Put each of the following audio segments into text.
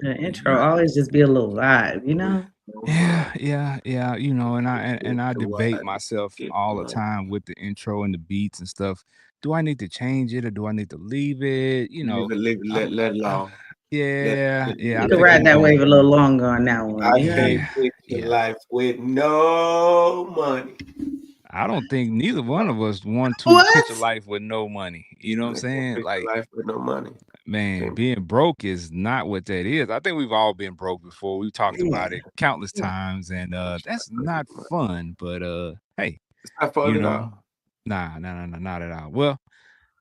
The intro Yeah. always just be a little vibe, you With know? no Yeah, money. yeah. And I Do I debate myself get all the money? time with the intro and the beats and stuff. Do I need to change it or do I need to leave it? Leave it, I'm, let it uh, alone. yeah. I You can think Let ride I'm it that going. wave a alone. little longer on that one, I you heard? can't Yeah, picture yeah. life with no money. I don't think neither one of us want to picture What? life with no money. You know what I'm I can't saying? picture Like, life with no money. man, Can't. being broke is not what that is. I think we've all been broke before. We've talked Yeah. about it countless Yeah. times, and that's not fun. But hey, It's not fun you at know, all. nah, not at all. Well,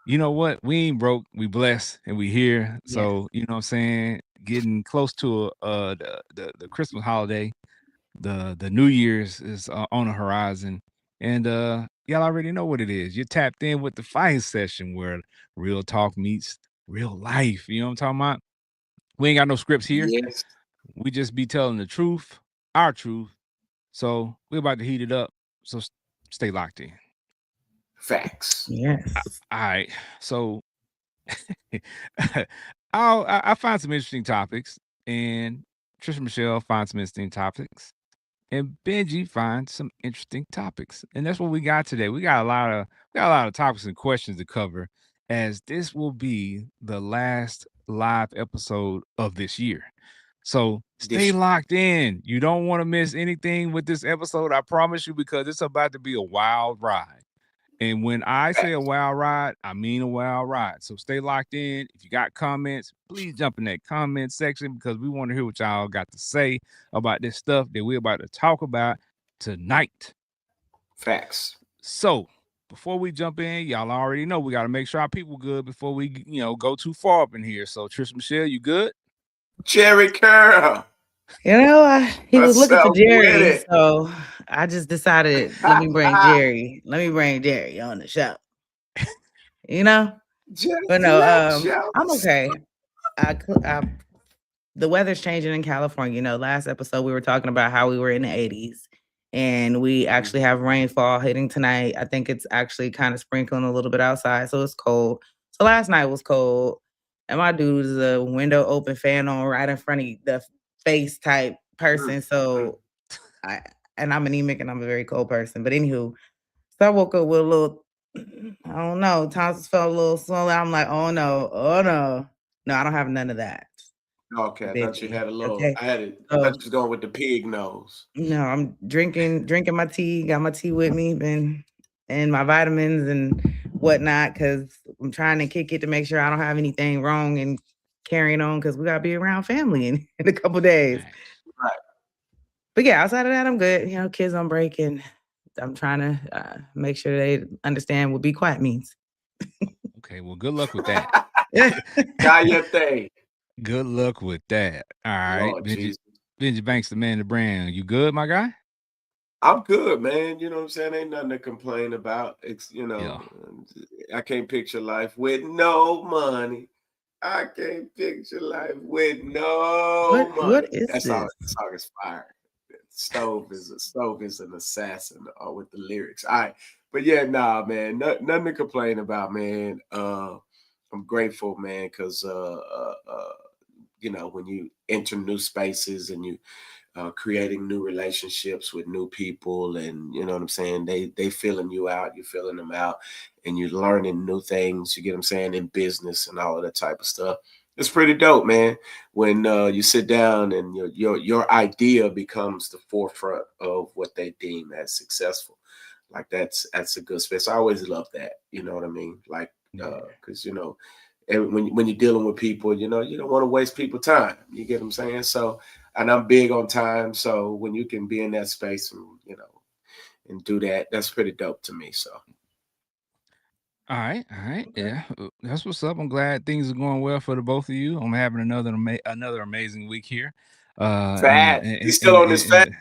you know what? We ain't broke. We blessed, and we here. Yes. So you know what I'm saying. Getting close to the Christmas holiday, the New Year's is on the horizon, and y'all already know what it is. You're tapped in with the Fire Session, where real talk meets real life. You know what I'm talking about? We ain't got no scripts here. Yes. We just be telling the truth, our truth. So we're about to heat it up. So stay locked in. Facts. Yes. All right. So I find some interesting topics, and Trisha Michelle finds some interesting topics, and Benji finds some interesting topics, and that's what we got today. We got a lot of topics and questions to cover, as this will be the last live episode of this year. So stay This locked in. You don't want to miss anything with this episode. I promise you, because it's about to be a wild ride. And when I say a facts. wild ride, I mean a wild ride. So stay locked in. If you got comments, please jump in that comment section, because we want to hear what y'all got to say about this stuff that we're about to talk about tonight. Facts. So before we jump in, y'all already know we got to make sure our people good before we, go too far up in here. So Trish Michelle, you good? Jerry Curl. You know, he was looking for Myself with Jerry, it. so I just decided let me bring Jerry. Let me bring Jerry on the show. You know? Just But no, let I'm jokes. okay. I the weather's changing in California. You know, last episode we were talking about how we were in the 80s and we actually have rainfall hitting tonight. I think it's actually kind of sprinkling a little bit outside, so it's cold. So last night was cold, and my dude is a window open, fan on, right in front of the face type Mm, person. mm. So I and I'm anemic and I'm a very cold person. But anywho, so I woke up with a little, I don't know, tonsils felt a little swollen. I'm like, oh no, oh no. No, I don't have none of that, Okay, I thought you Benji. had a little. Okay. I thought So you was going with the pig nose. no, I'm drinking my tea, got my tea with me, and my vitamins and whatnot, because I'm trying to kick it to make sure I don't have anything wrong and carrying on because we gotta be around family in a couple days. Right. Right. But yeah, outside of that, I'm good. You know, kids on break, and I'm trying to make sure they understand what be quiet means. Okay. Well, good luck with that. Kayate. Good luck with that. All right, Lord Benji. Jesus. Benji Banks, the man, the brand. You good, my guy? I'm good, man. You know what I'm saying? Ain't nothing to complain about. Yeah. I can't picture life with no money. I can't picture life with no What money. is this? That song is fire. Stove is an assassin with the lyrics. All right. But yeah, nah, man. Nothing to complain about, man. I'm grateful, man, because when you enter new spaces and you creating new relationships with new people, and you know what I'm saying, they filling you out, you filling them out, and you're learning new things, you get what I'm saying, in business and all of that type of stuff. It's pretty dope, man, when you sit down and your idea becomes the forefront of what they deem as successful. Like that's a good space. I always love that, you know what I mean, like Yeah. because when you're dealing with people, you don't want to waste people's time, you get what I'm saying. So, and I'm big on time. So when you can be in that space and and do that, that's pretty dope to me. So All right, all right, yeah, that's what's up. I'm glad things are going well for the both of you. I'm having another amazing week here. And, fat, and, he's still and, on this fat. and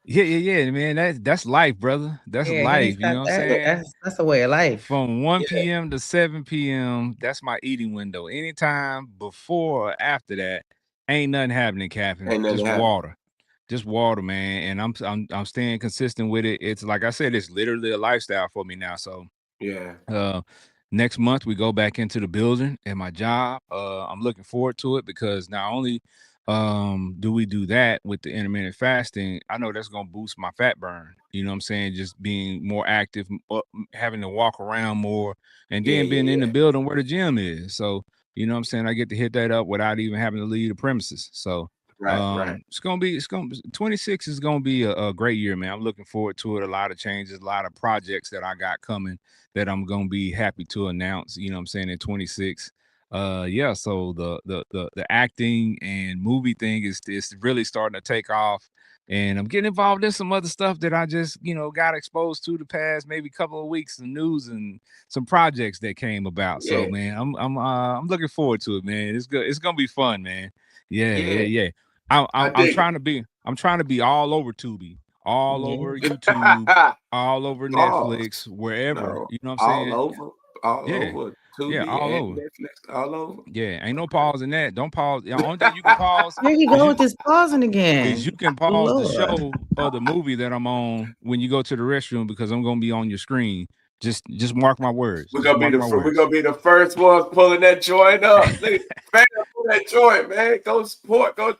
yeah, man. That's life, brother. That's Yeah, he ain't life. You know stopped what I'm that. Yeah, saying? That's a way of life. From 1 yeah, p.m. to 7 p.m., that's my eating window. Anytime before or after that, ain't nothing happening, Captain. ain't nothing Just happening. water. Just water, man. And I'm staying consistent with it. It's like I said, it's literally a lifestyle for me now. So Yeah, uh Next month we go back into the building at my job. I'm looking forward to it because not only do we do that with the intermittent fasting, I know that's gonna boost my fat burn. You know what I'm saying? Just being more active, having to walk around more, and Yeah, then being yeah, in the yeah. building where the gym is. So you know what I'm saying? I get to hit that up without even having to leave the premises. So Right. it's gonna be 26 is gonna be a great year, man. I'm looking forward to it. A lot of changes, a lot of projects that I got coming that I'm gonna be happy to announce, you know what I'm saying, in 26. Yeah, so the acting and movie thing is really starting to take off. And I'm getting involved in some other stuff that I just, got exposed to the past maybe couple of weeks, some news and some projects that came about. So Yeah, man, I'm looking forward to it, man. It's good, it's gonna be fun, man. Yeah, yeah, yeah. yeah. I'm I I'm, I'm dig trying to be I'm trying to be all over Tubi, all Yeah. over it. YouTube, all over Pause. Netflix, wherever. No, You know what I'm all saying? over, all Yeah, over. yeah, Tubi all and over. Netflix, all over. Yeah, ain't no pause in that. Don't pause. The only thing you can pause Here you is go you with this pausing is again. you can pause the Lord. show or the movie that I'm on when you go to the restroom because I'm gonna be on your screen. Just mark my words. We're Just gonna be mark my we're words. gonna be the first ones pulling that joint up. Look, man, pull that joint, man. Go support. I'm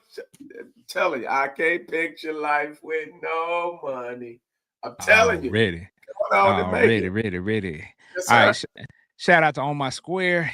telling you, I can't picture life with no money. I'm telling you, Already. going on and make it. Ready. Yes, All right. sir. Shout out to On My Square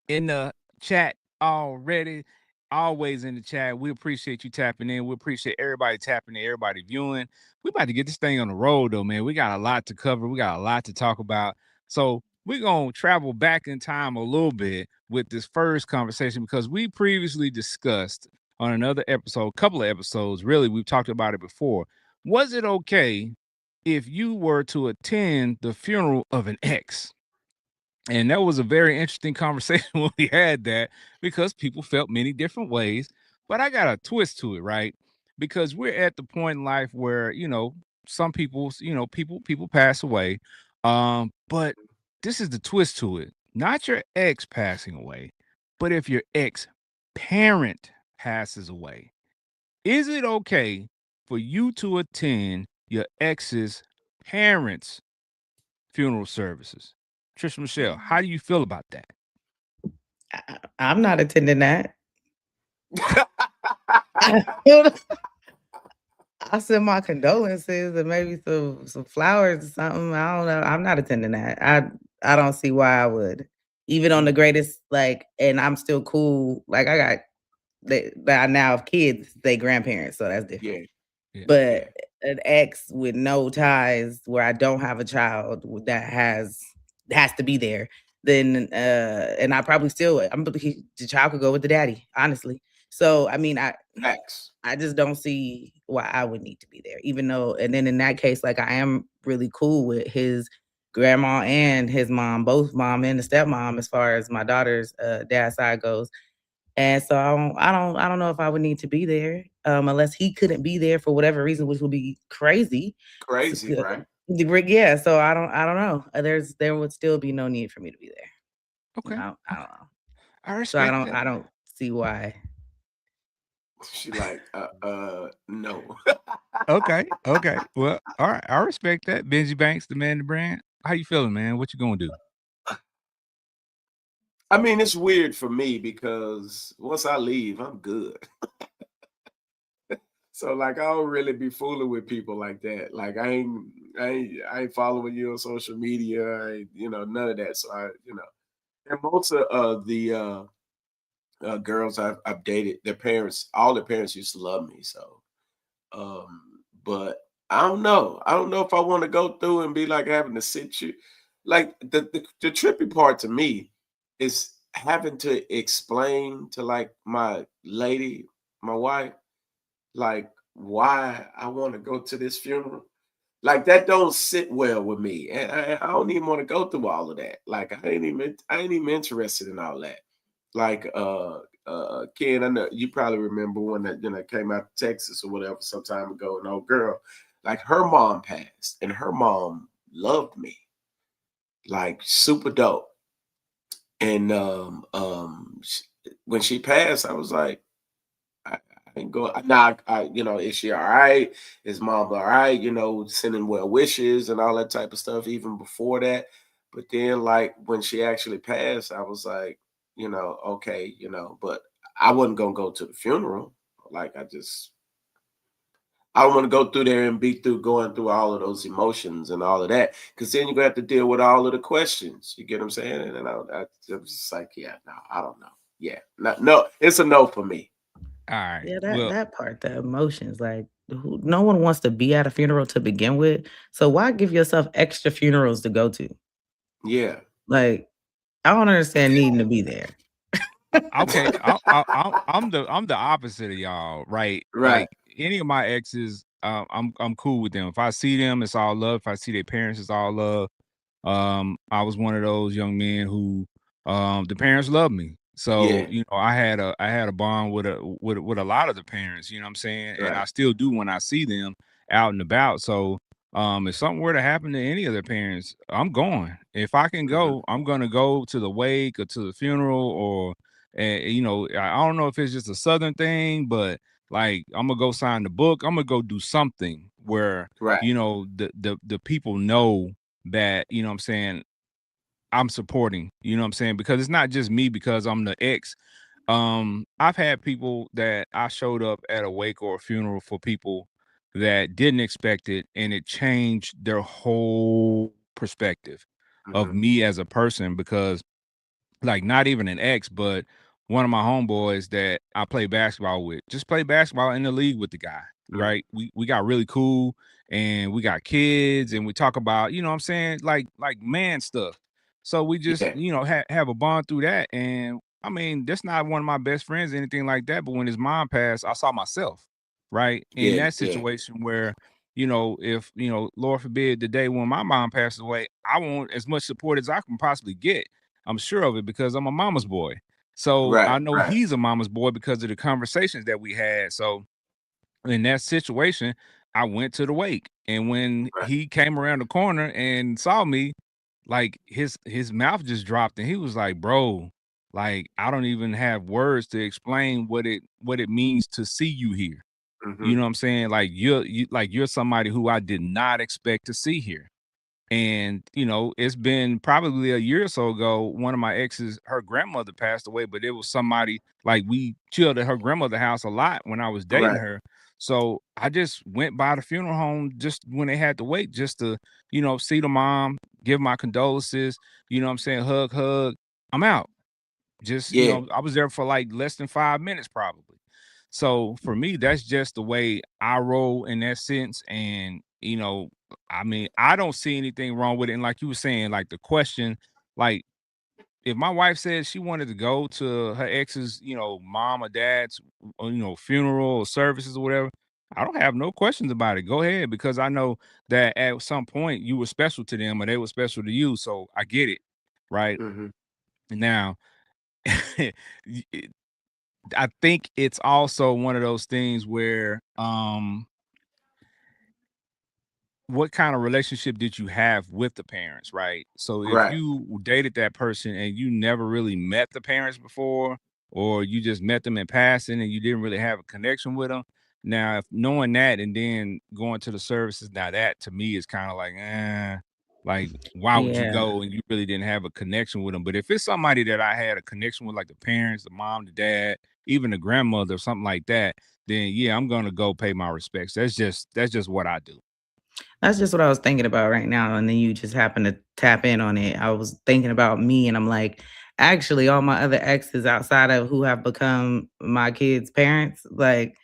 in the chat already. Always in the chat. We appreciate you tapping in. We appreciate everybody tapping in, everybody viewing. We about to get this thing on the road though, man. We got a lot to cover. We got a lot to talk about. So we're gonna travel back in time a little bit with this first conversation because we previously discussed on another episode, a couple of episodes, really, we've talked about it before. Was it okay if you were to attend the funeral of an ex? And that was a very interesting conversation when we had that because people felt many different ways. But I got a twist to it, right? Because we're at the point in life where, some people, people pass away. But this is the twist to it. Not your ex passing away, but if your ex parent passes away, is it okay for you to attend your ex's parents' funeral services? Trisha Michelle, how do you feel about that? I'm not attending that. I'll send my condolences and maybe some flowers or something. I don't know. I'm not attending that. I don't see why I would. Even on the greatest, and I'm still cool. Like I got that I now have kids, they grandparents, so that's different. Yeah. But an ex with no ties where I don't have a child that has to be there, then and I probably still the child could go with the daddy, honestly. So I mean, Facts. I just don't see why I would need to be there, even though, and then in that case, like I am really cool with his grandma and his mom, both mom and the stepmom, as far as my daughter's dad side goes. And so I don't know if I would need to be there, unless he couldn't be there for whatever reason, which would be crazy. Crazy, right? Yeah. So I don't know. There would still be no need for me to be there. Okay. I don't know. I So I respect that. don't see why. She like, no. Okay. Well, all right. I respect that. Benji Banks, the man, the brand. How you feeling, man? What you gonna do? I mean, it's weird for me because once I leave, I'm good. So like I don't really be fooling with people like that. Like I ain't following you on social media, none of that. So and most of the girls I've dated, all their parents used to love me. So but I don't know. I don't know if I want to go through and be like having to sit you like the trippy part to me is having to explain to like my lady, my wife, like why I want to go to this funeral. Like that don't sit well with me. And I don't even want to go through all of that. Like I ain't even interested in all that. Like Ken, I know you probably remember when that came out to Texas or whatever some time ago, an old girl, like her mom passed and her mom loved me. Like super dope. And when she passed, I was like, I ain't go. Now, is she all right? Is mom all right? Sending well wishes and all that type of stuff. Even before that, But then, like, when she actually passed, I was like, okay, but I wasn't gonna go to the funeral. Like, I don't want to go through there and be going through all of those emotions and all of that, because then you're gonna have to deal with all of the questions. You get what I'm saying? And then I was just like, yeah, no, I don't know. Yeah, no, it's a no for me. All right. Yeah, Well, that part, the emotions, like no one wants to be at a funeral to begin with. So why give yourself extra funerals to go to? Yeah, Like, I don't understand needing to be there. okay, I'm the opposite of y'all, right? right, Like any of my exes, I'm cool with them. If I see them, it's all love. If I see their parents, it's all love. I was one of those young men who, the parents loved me. So, yeah, I had a bond with a lot of the parents, you know what I'm saying? And right, I still do when I see them out and about. So, if something were to happen to any of their parents, I'm going. If I can hmm go, I'm gonna go to the wake or to the funeral or I don't know if it's just a southern thing, but like I'm gonna go sign the book. I'm gonna go do something where, right, the people know that, you know what I'm saying, I'm supporting, you know what I'm saying? Because it's not just me because I'm the ex. I've had people that I showed up at a wake or a funeral for people that didn't expect it, and it changed their whole perspective of hmm me as a person because like not even an ex, but one of my homeboys that I play basketball with, just play basketball in the league with the guy, right? We got really cool and we got kids and we talk about, you know what I'm saying, like man stuff. So we just, yeah, have a bond through that. And I mean, that's not one of my best friends or anything like that. But when his mom passed, I saw myself, right? In yeah, that yeah, situation where, if, Lord forbid the day when my mom passes away, I want as much support as I can possibly get. I'm sure of it because I'm a mama's boy. So right, I know right, he's a mama's boy because of the conversations that we had. So in that situation, I went to the wake. And when right, he came around the corner and saw me, like his mouth just dropped and he was like, "Bro, like I don't even have words to explain what it means to see you here." You hmm know what I'm saying? Like you're somebody who I did not expect to see here. And, it's been probably a year or so ago, one of my exes, her grandmother passed away, but it was somebody like we chilled at her grandmother's house a lot when I was dating right, her. So I just went by the funeral home just when they had to wait, just to, see the mom, give my condolences, you know what I'm saying, hug. I'm out. Just, yeah, I was there for like less than 5 minutes probably. So for me, that's just the way I roll in that sense. And, I mean, I don't see anything wrong with it. And like you were saying, like the question, like if my wife said she wanted to go to her ex's, mom or dad's, funeral or services or whatever, I don't have no questions about it. Go ahead, because I know that at some point you were special to them or they were special to you. So I get it. Right. hmm Now, y- it- I think it's also one of those things where what kind of relationship did you have with the parents, right? So if right, you dated that person and you never really met the parents before, or you just met them in passing and you didn't really have a connection with them. Now, if knowing that and then going to the services, now that to me is kind of like why would you Yeah. go and you really didn't have a connection with them? But if it's somebody that I had a connection with, like the parents, the mom, the dad, even the grandmother, or something like that, then yeah, I'm gonna go pay my respects. That's just what I do. That's just what I was thinking about right now, and then you just happened to tap in on it. I was thinking about me, and I'm like, actually, all my other exes outside of who have become my kids' parents, like,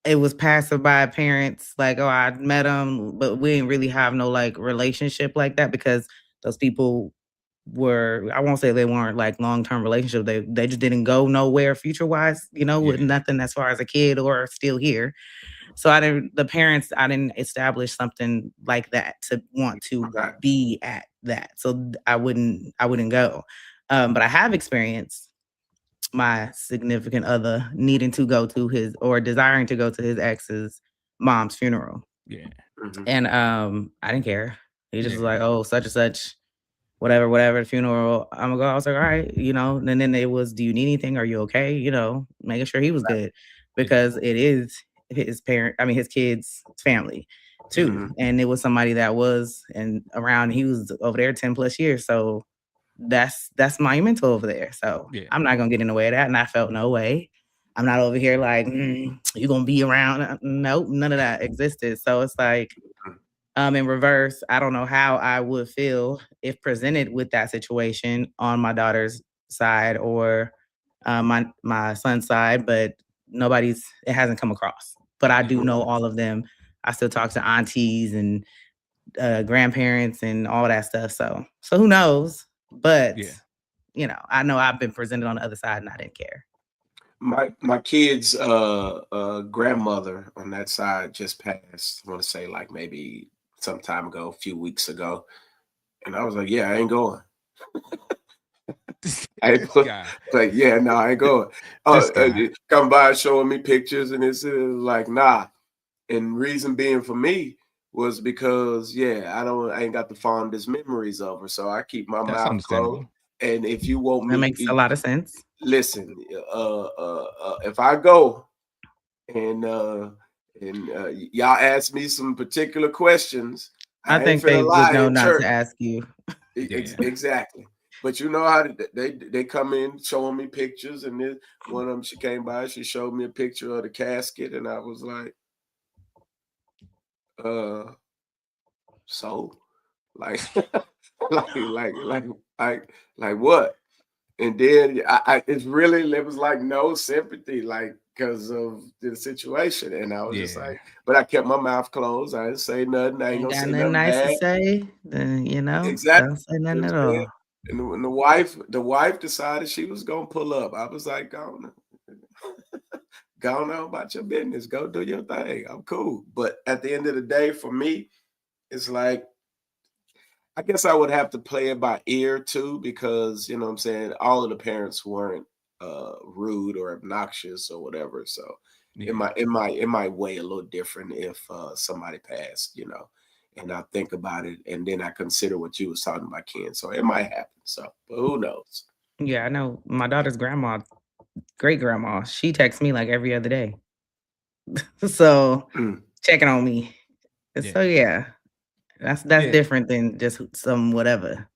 it was passive by parents, like, "Oh, I met them, but we didn't really have no, like, relationship like that because those people were I won't say they weren't, like, long-term relationship, they just didn't go nowhere future-wise, Yeah. with nothing as far as a kid or still here. So I didn't establish something like that to want to right, be at that. So I wouldn't go. But I have experienced my significant other needing to go to his or desiring to go to his ex's mom's funeral. Yeah. hmm And I didn't care. He just was Yeah. like, "Oh, such and such, whatever, the funeral. I'm gonna go." I was like, "All right, and then it was, do you need anything? Are you okay? Making sure he was good Yeah. because it is his parent, I mean his kids' family. too. Mhm. And it was somebody that was he was over there 10 plus years. So that's monumental over there. So Yeah. I'm not gonna get in the way of that. And I felt no way. I'm not over here like you're gonna be around. Nope, none of that existed. So it's like in reverse, I don't know how I would feel if presented with that situation on my daughter's side or my son's side, but it hasn't come across. But I do know all of them. I still talk to aunties and grandparents and all that stuff. So who knows? But Yeah. you know, I know I've been presented on the other side and I didn't care. My kid's grandmother on that side just passed. I want to say like maybe some time ago, a few weeks ago, and I was like, "Yeah, I ain't going." Like, yeah, no, I ain't going. Come by showing me pictures, and it's like, nah. And reason being for me was because, yeah, I ain't got the fondest memories of her, so I keep my mouth closed. And if you want me, that makes a lot of sense. Listen, if I go and y'all ask me some particular questions, I think they would know not to ask you. Exactly. But you know how they come in showing me pictures, and then one of them, she came by, she showed me a picture of the casket, and I was like, so like like what? And then it was like no sympathy, like because of the situation. And I was just like, but I kept my mouth closed. I didn't say nothing. I ain't gonna say nothing nice bad. To say, then you know, exactly. Don't say nothing at all. And when the wife decided she was gonna pull up, I was like, go on about your business. Go do your thing. I'm cool. But at the end of the day, for me, it's like, I guess I would have to play it by ear too, because you know what I'm saying, all of the parents weren't rude or obnoxious or whatever. So it might weigh a little different if somebody passed, you know, and I think about it and then I consider what you was talking about, Ken. So it might happen. So, but who knows? Yeah, I know my daughter's great grandma, she texts me like every other day. So checking on me. So yeah. That's different than just some whatever.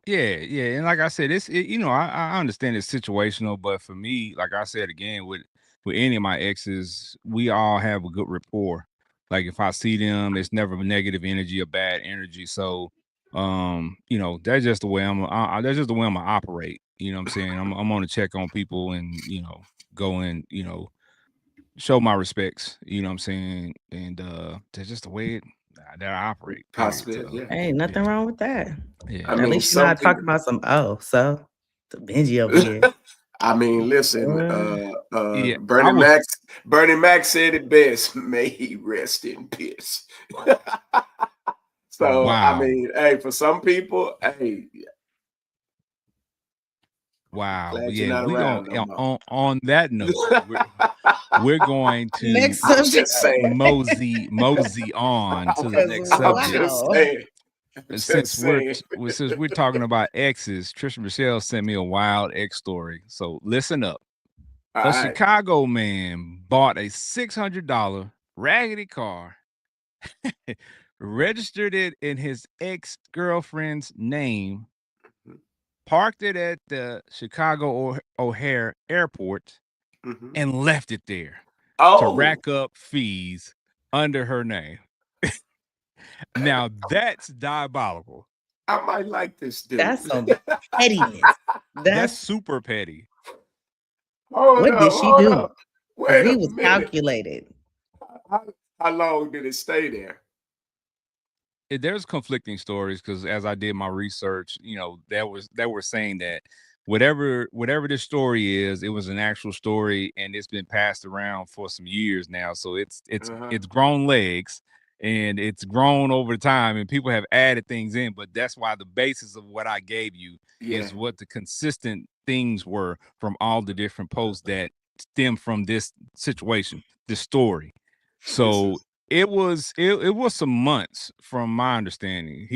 Yeah, and like I said, you know, I understand it's situational, but for me, like I said again, with any of my exes, we all have a good rapport. Like if I see them, it's never negative energy or bad energy. So, you know, that's just the way that's just the way I'm gonna operate. You know what I'm saying? I'm gonna check on people and you know go and you know show my respects. You know what I'm saying? And that's just the way that I operate. Possibly, so, Ain't nothing wrong with that. Yeah, at least you know how to talk about some. So the Benji over here. I mean, listen, Bernie Mac said it best. May he rest in peace. So wow. I mean, hey, for some people, hey. Wow. Yeah, we on that note, we're going to next subject. mosey on to the next subject. Since we're talking about exes, Trisha Michelle sent me a wild ex story. So listen up. Chicago man bought a $600 raggedy car, registered it in his ex-girlfriend's name, parked it at the Chicago O'Hare Airport, and left it there to rack up fees under her name. Now that's diabolical. I might like this dude. That's some pettiness. That's super petty. What did she do? He was calculated. How long did it stay there? There's conflicting stories because as I did my research, you know, that were saying that whatever this story is, it was an actual story and it's been passed around for some years now. So it's grown legs and it's grown over time and people have added things in, but that's why the basis of what I gave you is what the consistent things were from all the different posts that stem from this situation, this story. So it was some months from my understanding.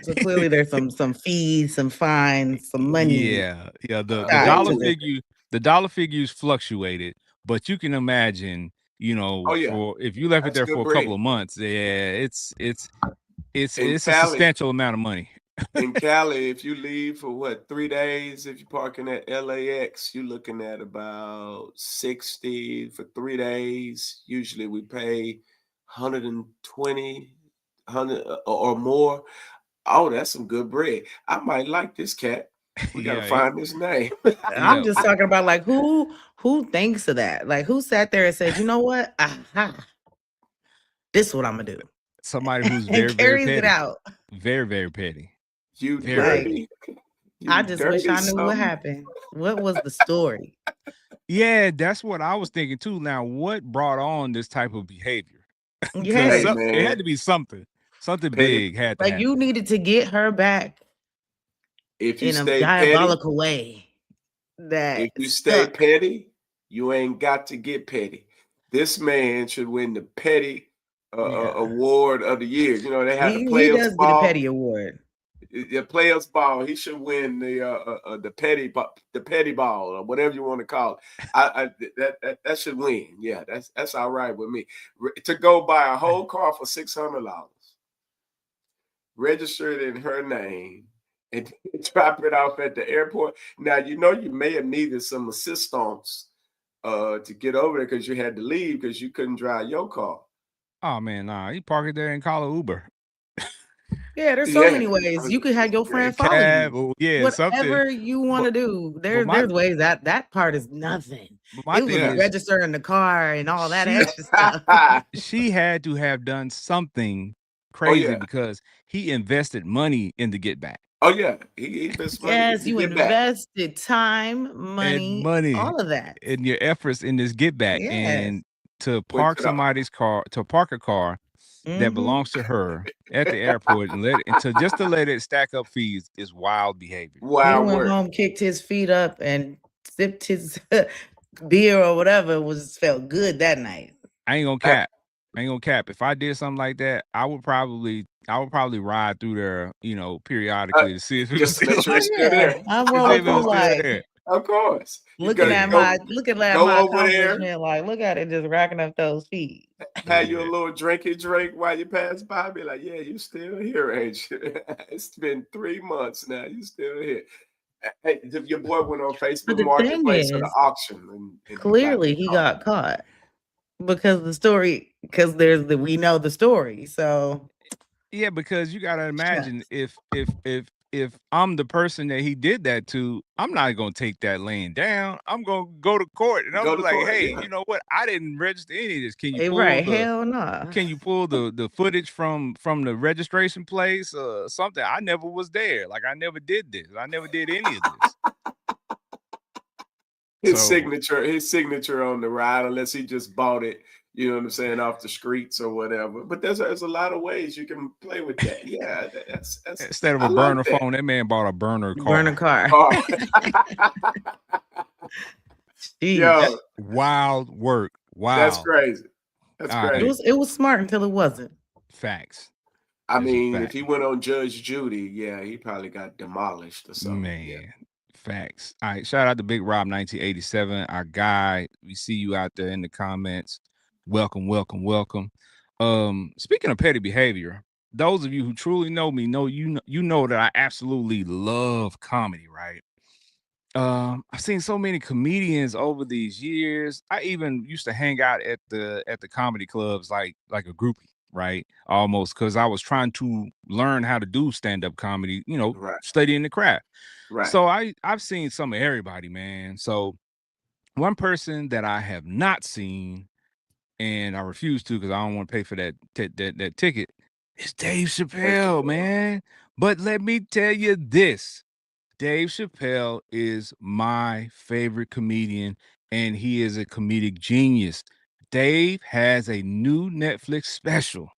So clearly there's some fees, some fines, some money. Yeah. The dollar figures fluctuated, but you can imagine You know, Oh yeah, for if you left it that's there good for a bread. couple of months, yeah, it's In a Cali, substantial amount of money. in Cali, if you leave for what 3 days, if you're parking at LAX, you're looking at about 60 for 3 days. Usually we pay 120, 100 or more. Oh, that's some good bread. I might like this cat. We gotta Yeah, find his name. I'm yeah. just talking about like who thinks of that? Like who sat there and said, you know what? Aha, this is what I'm gonna do. Somebody who's And very, very carries it petty. out. Very, very petty. You Very petty. Like, dirty, I you just wish dirty I knew what something. happened. What was the story? Yeah, that's what I was thinking too. Now, what brought on this type of behavior? Because Hey Yes. it had man, to be something. Something petty. big had to Like happen. you needed to get her back If you in a stay petty, diabolical way that if you stay stuck. petty, you ain't got to get petty. This man should win the petty Yeah. award of the year. You know, they have the He players does get a ball. petty award. The players ball. He should win the petty ball or whatever you want to call it. That should win. Yeah, that's all right with me. To go buy a whole car for $600, register it in her name, and drop it off at the airport. Now you know you may have needed some assistance to get over there because you had to leave because you couldn't drive your car. Oh man, nah. You park it there and call an Uber. Yeah, there's so Yeah. many ways. You could have your friend follow Cab, you. or yeah, something. Whatever you want to do. There's my- ways that part is nothing. But my It was thing is, registering the car and all that She- extra stuff. she had to have done something crazy yeah. because he invested money in the get back. Oh yeah, he invests money. Yes, to you get back. invested time, money, all of that. in your efforts in this get back, Yes. and to park to the- somebody's car, to park a car that Mhm. belongs to her at the airport and to let it stack up fees is wild behavior. He Wild went work. home, kicked his feet up, and sipped his beer or whatever. Felt good that night. I ain't gonna cap. If I did something like that, I would probably ride through there, you know, periodically to see if it was Just to make still sure it's still there. I'm to see rolling if it was through still like there. Of course. You looking gotta at go- my go over there. accomplishment. Like, look at it, just racking up those feet. have you a little drinky drink while you pass by. Be like, yeah, you still here, ain't you? It's been 3 months now. You still here. Hey, your boy went on But Facebook the Marketplace thing for the is, auction. And clearly he got caught because we know the story. So Yeah, because you gotta imagine if I'm the person that he did that to, I'm not gonna take that laying down. I'm gonna go to court and I'm Go gonna to be like, court, hey, yeah. you know what? I didn't register any of this. Can you pull right, the hell no. Can you pull the footage from the registration place or something? I never was there. Like I never did this. I never did any of this. His So- signature on the ride, unless he just bought it, you know what I'm saying, off the streets or whatever. But there's a lot of ways you can play with that. Yeah, that's Instead of I a like burner that. phone, that man bought a burner car. Burner car. Oh. Jeez. Yo, Wild work. Wow. that's crazy. That's All right. crazy. It was smart until it wasn't. Facts. I That's a mean, fact. if he went on Judge Judy, yeah, he probably got demolished or something. Man, Yeah. facts. All right, shout out to Big Rob 1987, our guy. We see you out there in the comments. Welcome. Speaking of petty behavior, those of you who truly know me know that I absolutely love comedy, right? I've seen so many comedians over these years. I even used to hang out at the comedy clubs like a groupie, right? Almost, because I was trying to learn how to do stand-up comedy, you know, Right. studying the craft. Right. So I've seen some of everybody, man. So one person that I have not seen, and I refuse to because I don't want to pay for that ticket, is Dave Chappelle, man. But let me tell you this. Dave Chappelle is my favorite comedian, and he is a comedic genius. Dave has a new Netflix special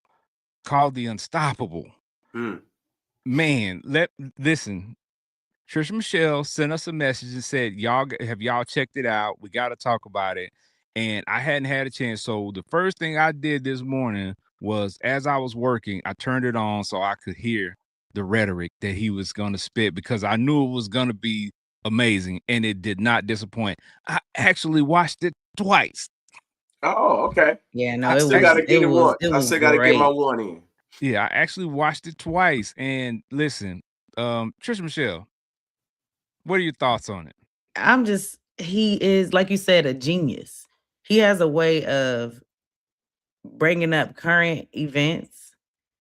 called The Unstoppable. Mm. Man, listen. Trisha Michelle sent us a message and said, have y'all checked it out? We got to talk about it. And I hadn't had a chance. So the first thing I did this morning was, as I was working, I turned it on so I could hear the rhetoric that he was going to spit, because I knew it was going to be amazing, and it did not disappoint. I actually watched it twice. Oh, okay. Yeah, no, I it still was gotta it get it was once. it I was still gotta get my great. one in. Yeah, I actually watched it twice. And listen, Trisha Michelle, what are your thoughts on it? He is, like you said, a genius. He has a way of bringing up current events,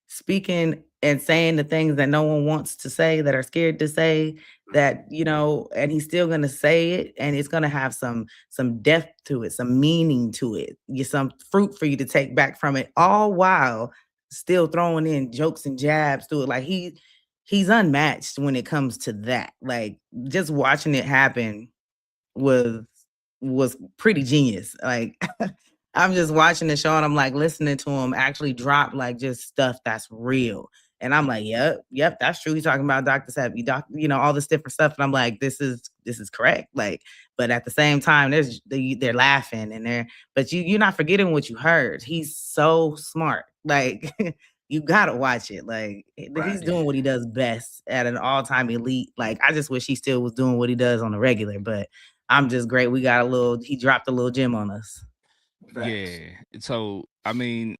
speaking and saying the things that no one wants to say, that are scared to say, that, and he's still going to say it, and it's going to have some depth to it, some meaning to it, some fruit for you to take back from it, all while still throwing in jokes and jabs to it. Like he's unmatched when it comes to that. Like, just watching it happen was pretty genius. Like, I'm just watching the show and I'm like listening to him actually drop like just stuff that's real. And I'm like, yep, that's true. He's talking about Dr. Sebi, all this different stuff. And I'm like, this is correct. Like, but at the same time, they're laughing but you're not forgetting what you heard. He's so smart. Like, you gotta watch it. Like, he's doing what he does best at an all-time elite. Like, I just wish he still was doing what he does on the regular, but I'm just great. He dropped a little gem on us. Facts. Yeah. So I mean,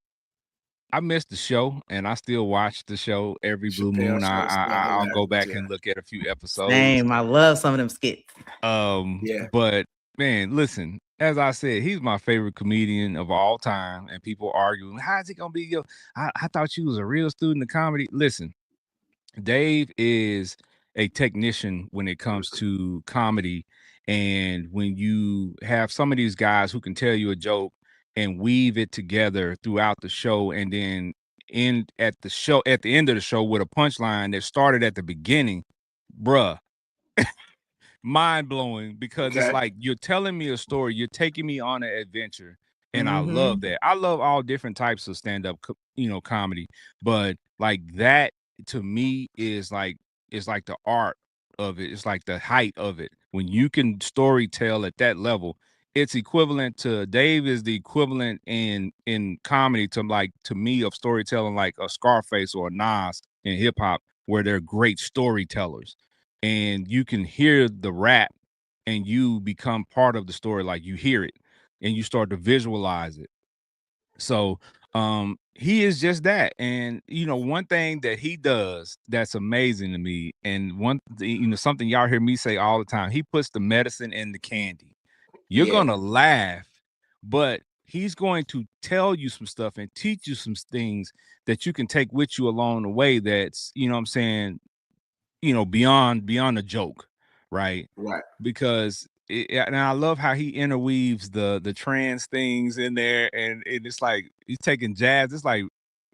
I missed the show, and I still watch the show every blue Chappelle moon. Show is I'll go back hilarious, and look at a few episodes. Same. I love some of them skits. Yeah. But man, listen, as I said, he's my favorite comedian of all time, and people arguing, how is he gonna be your? I thought you was a real student of comedy. Listen, Dave is a technician when it comes to comedy, and when you have some of these guys who can tell you a joke and weave it together throughout the show, and then end at the end of the show with a punchline that started at the beginning, bruh, mind-blowing, because it's Okay. like you're telling me a story, you're taking me on an adventure, and I Mhm. love that. I love all different types of stand-up comedy, but like that to me is like the art of it. It's like the height of it. When you can story tell at that level, it's equivalent to Dave is the equivalent in comedy to me of storytelling, like a Scarface or a Nas in hip hop, where they're great storytellers. And you can hear the rap and you become part of the story. Like, you hear it and you start to visualize it. So he is just that. And one thing that he does that's amazing to me, and something y'all hear me say all the time, he puts the medicine in the candy. You're Yeah. gonna laugh, but he's going to tell you some stuff and teach you some things that you can take with you along the way, that's beyond a joke, right? Right. Because and I love how he interweaves the trans things in there, and it's like he's taking jabs. It's like,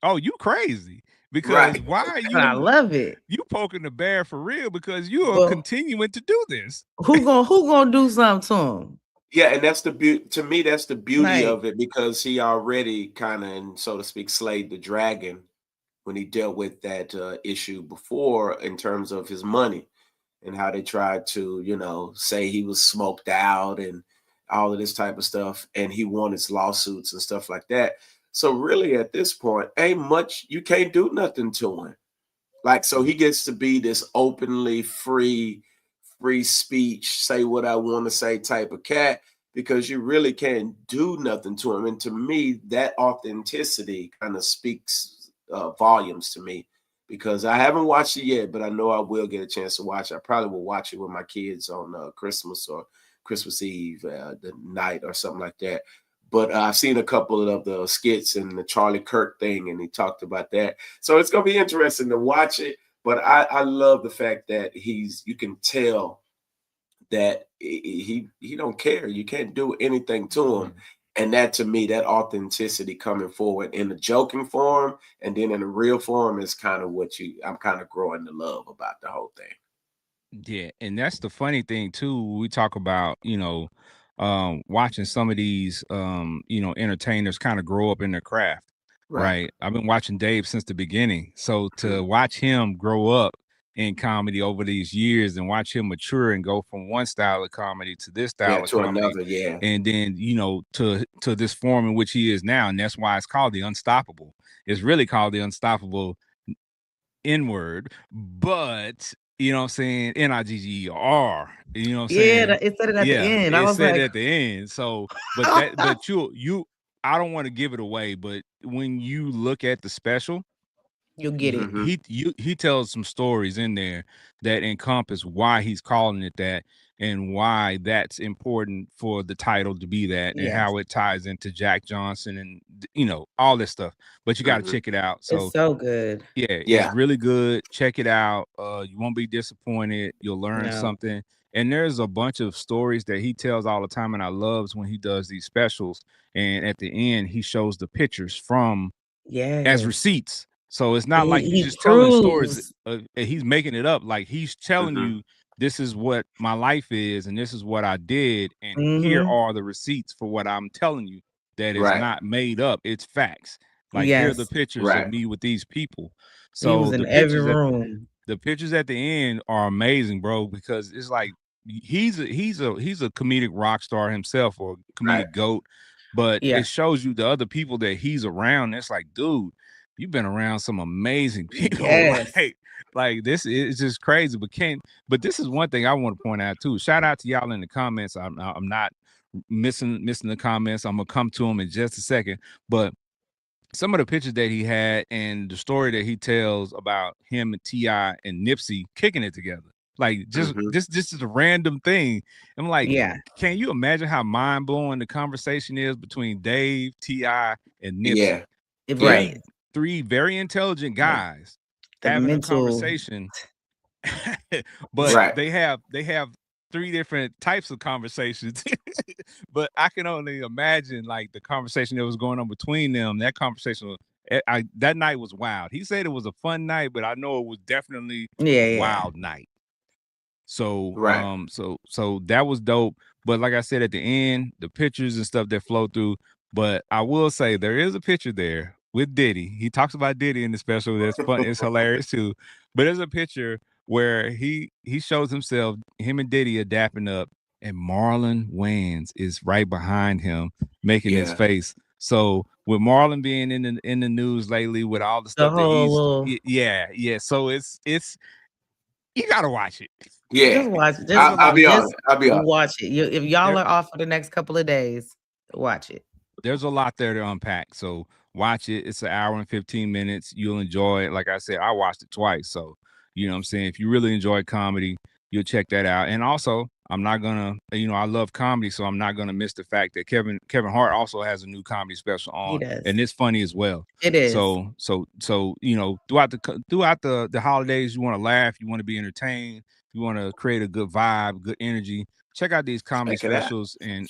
oh, you crazy, because Right. why are I you love it. poking the bear for real? Because you are Well, continuing to do this. who gonna do something to him? Yeah, and that's the beauty. To me, that's the beauty Like, of it, because he already kind of, so to speak, slayed the dragon when he dealt with that issue before, in terms of his money and how they tried to, say he was smoked out and all of this type of stuff, and he won his lawsuits and stuff like that. So really, at this point, ain't much, you can't do nothing to him. Like, so he gets to be this openly free speech, say what I want to say type of cat, because you really can't do nothing to him. And to me, that authenticity kind of speaks volumes to me, because I haven't watched it yet, but I know I will get a chance to watch it. I probably will watch it with my kids on Christmas or Christmas Eve, the night or something like that. But I've seen a couple of the skits and the Charlie Kirk thing, and he talked about that. So it's going to be interesting to watch it. But I love the fact that you can tell that he don't care. You can't do anything to him. And that, to me, that authenticity coming forward in the joking form and then in the real form is kind of what I'm kind of growing to love about the whole thing. Yeah, and that's the funny thing too. We talk about, watching some of these entertainers kind of grow up in their craft, right? I've been watching Dave since the beginning. So to watch him grow up in comedy over these years and watch him mature and go from one style of comedy to this style of to comedy, another, yeah. and then to this form in which he is now, and that's why it's called the Unstoppable. It's really called the Unstoppable N-word, but you know what I'm saying, Nigger, you know what I'm saying? it said it at the Yeah, end. I it was said like, at the end. So, but you I don't want to give it away, but when you look at the special, You'll get it. he tells some stories in there that encompass why he's calling it that and why that's important for the title to be that and Yes. how it ties into Jack Johnson and all this stuff. But you got to check it out. So It's so good. yeah, Yeah. it's really good. Check it out. You won't be disappointed. You'll learn No. something. And there's a bunch of stories that he tells all the time, and I loves when he does these specials. And at the end, he shows the pictures from Yes. as receipts. So it's not And like he he's just telling proves. stories. He's making it up. Like he's telling you, this is what my life is, and this is what I did, and here are the receipts for what I'm telling you. That is Right. not made up. It's facts. Like here are the Yes. pictures Right. of me with these people. He was So in the every pictures room. the pictures at the end are amazing, bro, because it's like he's a comedic rock star himself or comedic Right. goat, but Yeah. it shows you the other people that he's around. It's like, dude, you've been around some amazing people. Yes. Like this is just crazy. But this is one thing I want to point out too. Shout out to y'all in the comments. I'm not missing the comments. I'm gonna come to them in just a second, but some of the pictures that he had and the story that he tells about him and T.I. and Nipsey kicking it together. Like just this is a random thing. I'm like, Yeah. can you imagine how mind-blowing the conversation is between Dave, T.I., and Nipsey? Yeah. Right. Three very intelligent guys The having mental- a conversation. But Right. they have three different types of conversations. But I can only imagine like the conversation that was going on between them. That conversation that night was wild. He said it was a fun night, but I know it was definitely a wild night. So Right. so that was dope. But like I said at the end, the pictures and stuff that flow through. But I will say there is a picture there with Diddy. He talks about Diddy in the special. That's fun. It's hilarious too. But there's a picture where he shows himself, him and Diddy are dapping up, and Marlon Wayans is right behind him making his Yeah. face. So with Marlon being in the news lately with all the stuff that whole he's yeah. So it's you gotta watch it. Yeah. Just watch it. I'll be honest. Watch it. If y'all are off for the next couple of days, watch it. There's a lot there to unpack. So watch it. It's an hour and 15 minutes. You'll enjoy it. Like I said, I watched it twice. So, you know what I'm saying? If you really enjoy comedy, you'll check that out. And also, I'm not gonna, I love comedy, so I'm not gonna miss the fact that Kevin Hart also has a new comedy special on, He does. and it's funny as well. It is. So throughout the holidays, you want to laugh, you want to be entertained, you want to create a good vibe, good energy. Check out these comedy specials and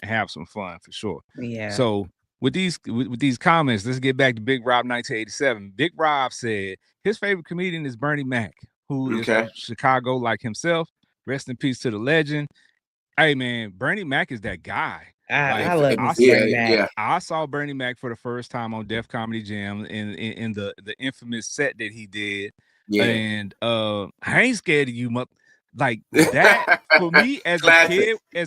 have some fun for sure. Yeah. So with these comments, let's get back to Big Rob 1987. Big Rob said his favorite comedian is Bernie Mac, who is from Chicago like himself. Rest in peace to the legend. Hey man, Bernie Mac is that guy. I love Bernie Mac. Yeah. I saw Bernie Mac for the first time on Def Comedy Jam in the infamous set that he did. Yeah. And I ain't scared of you, like that for me as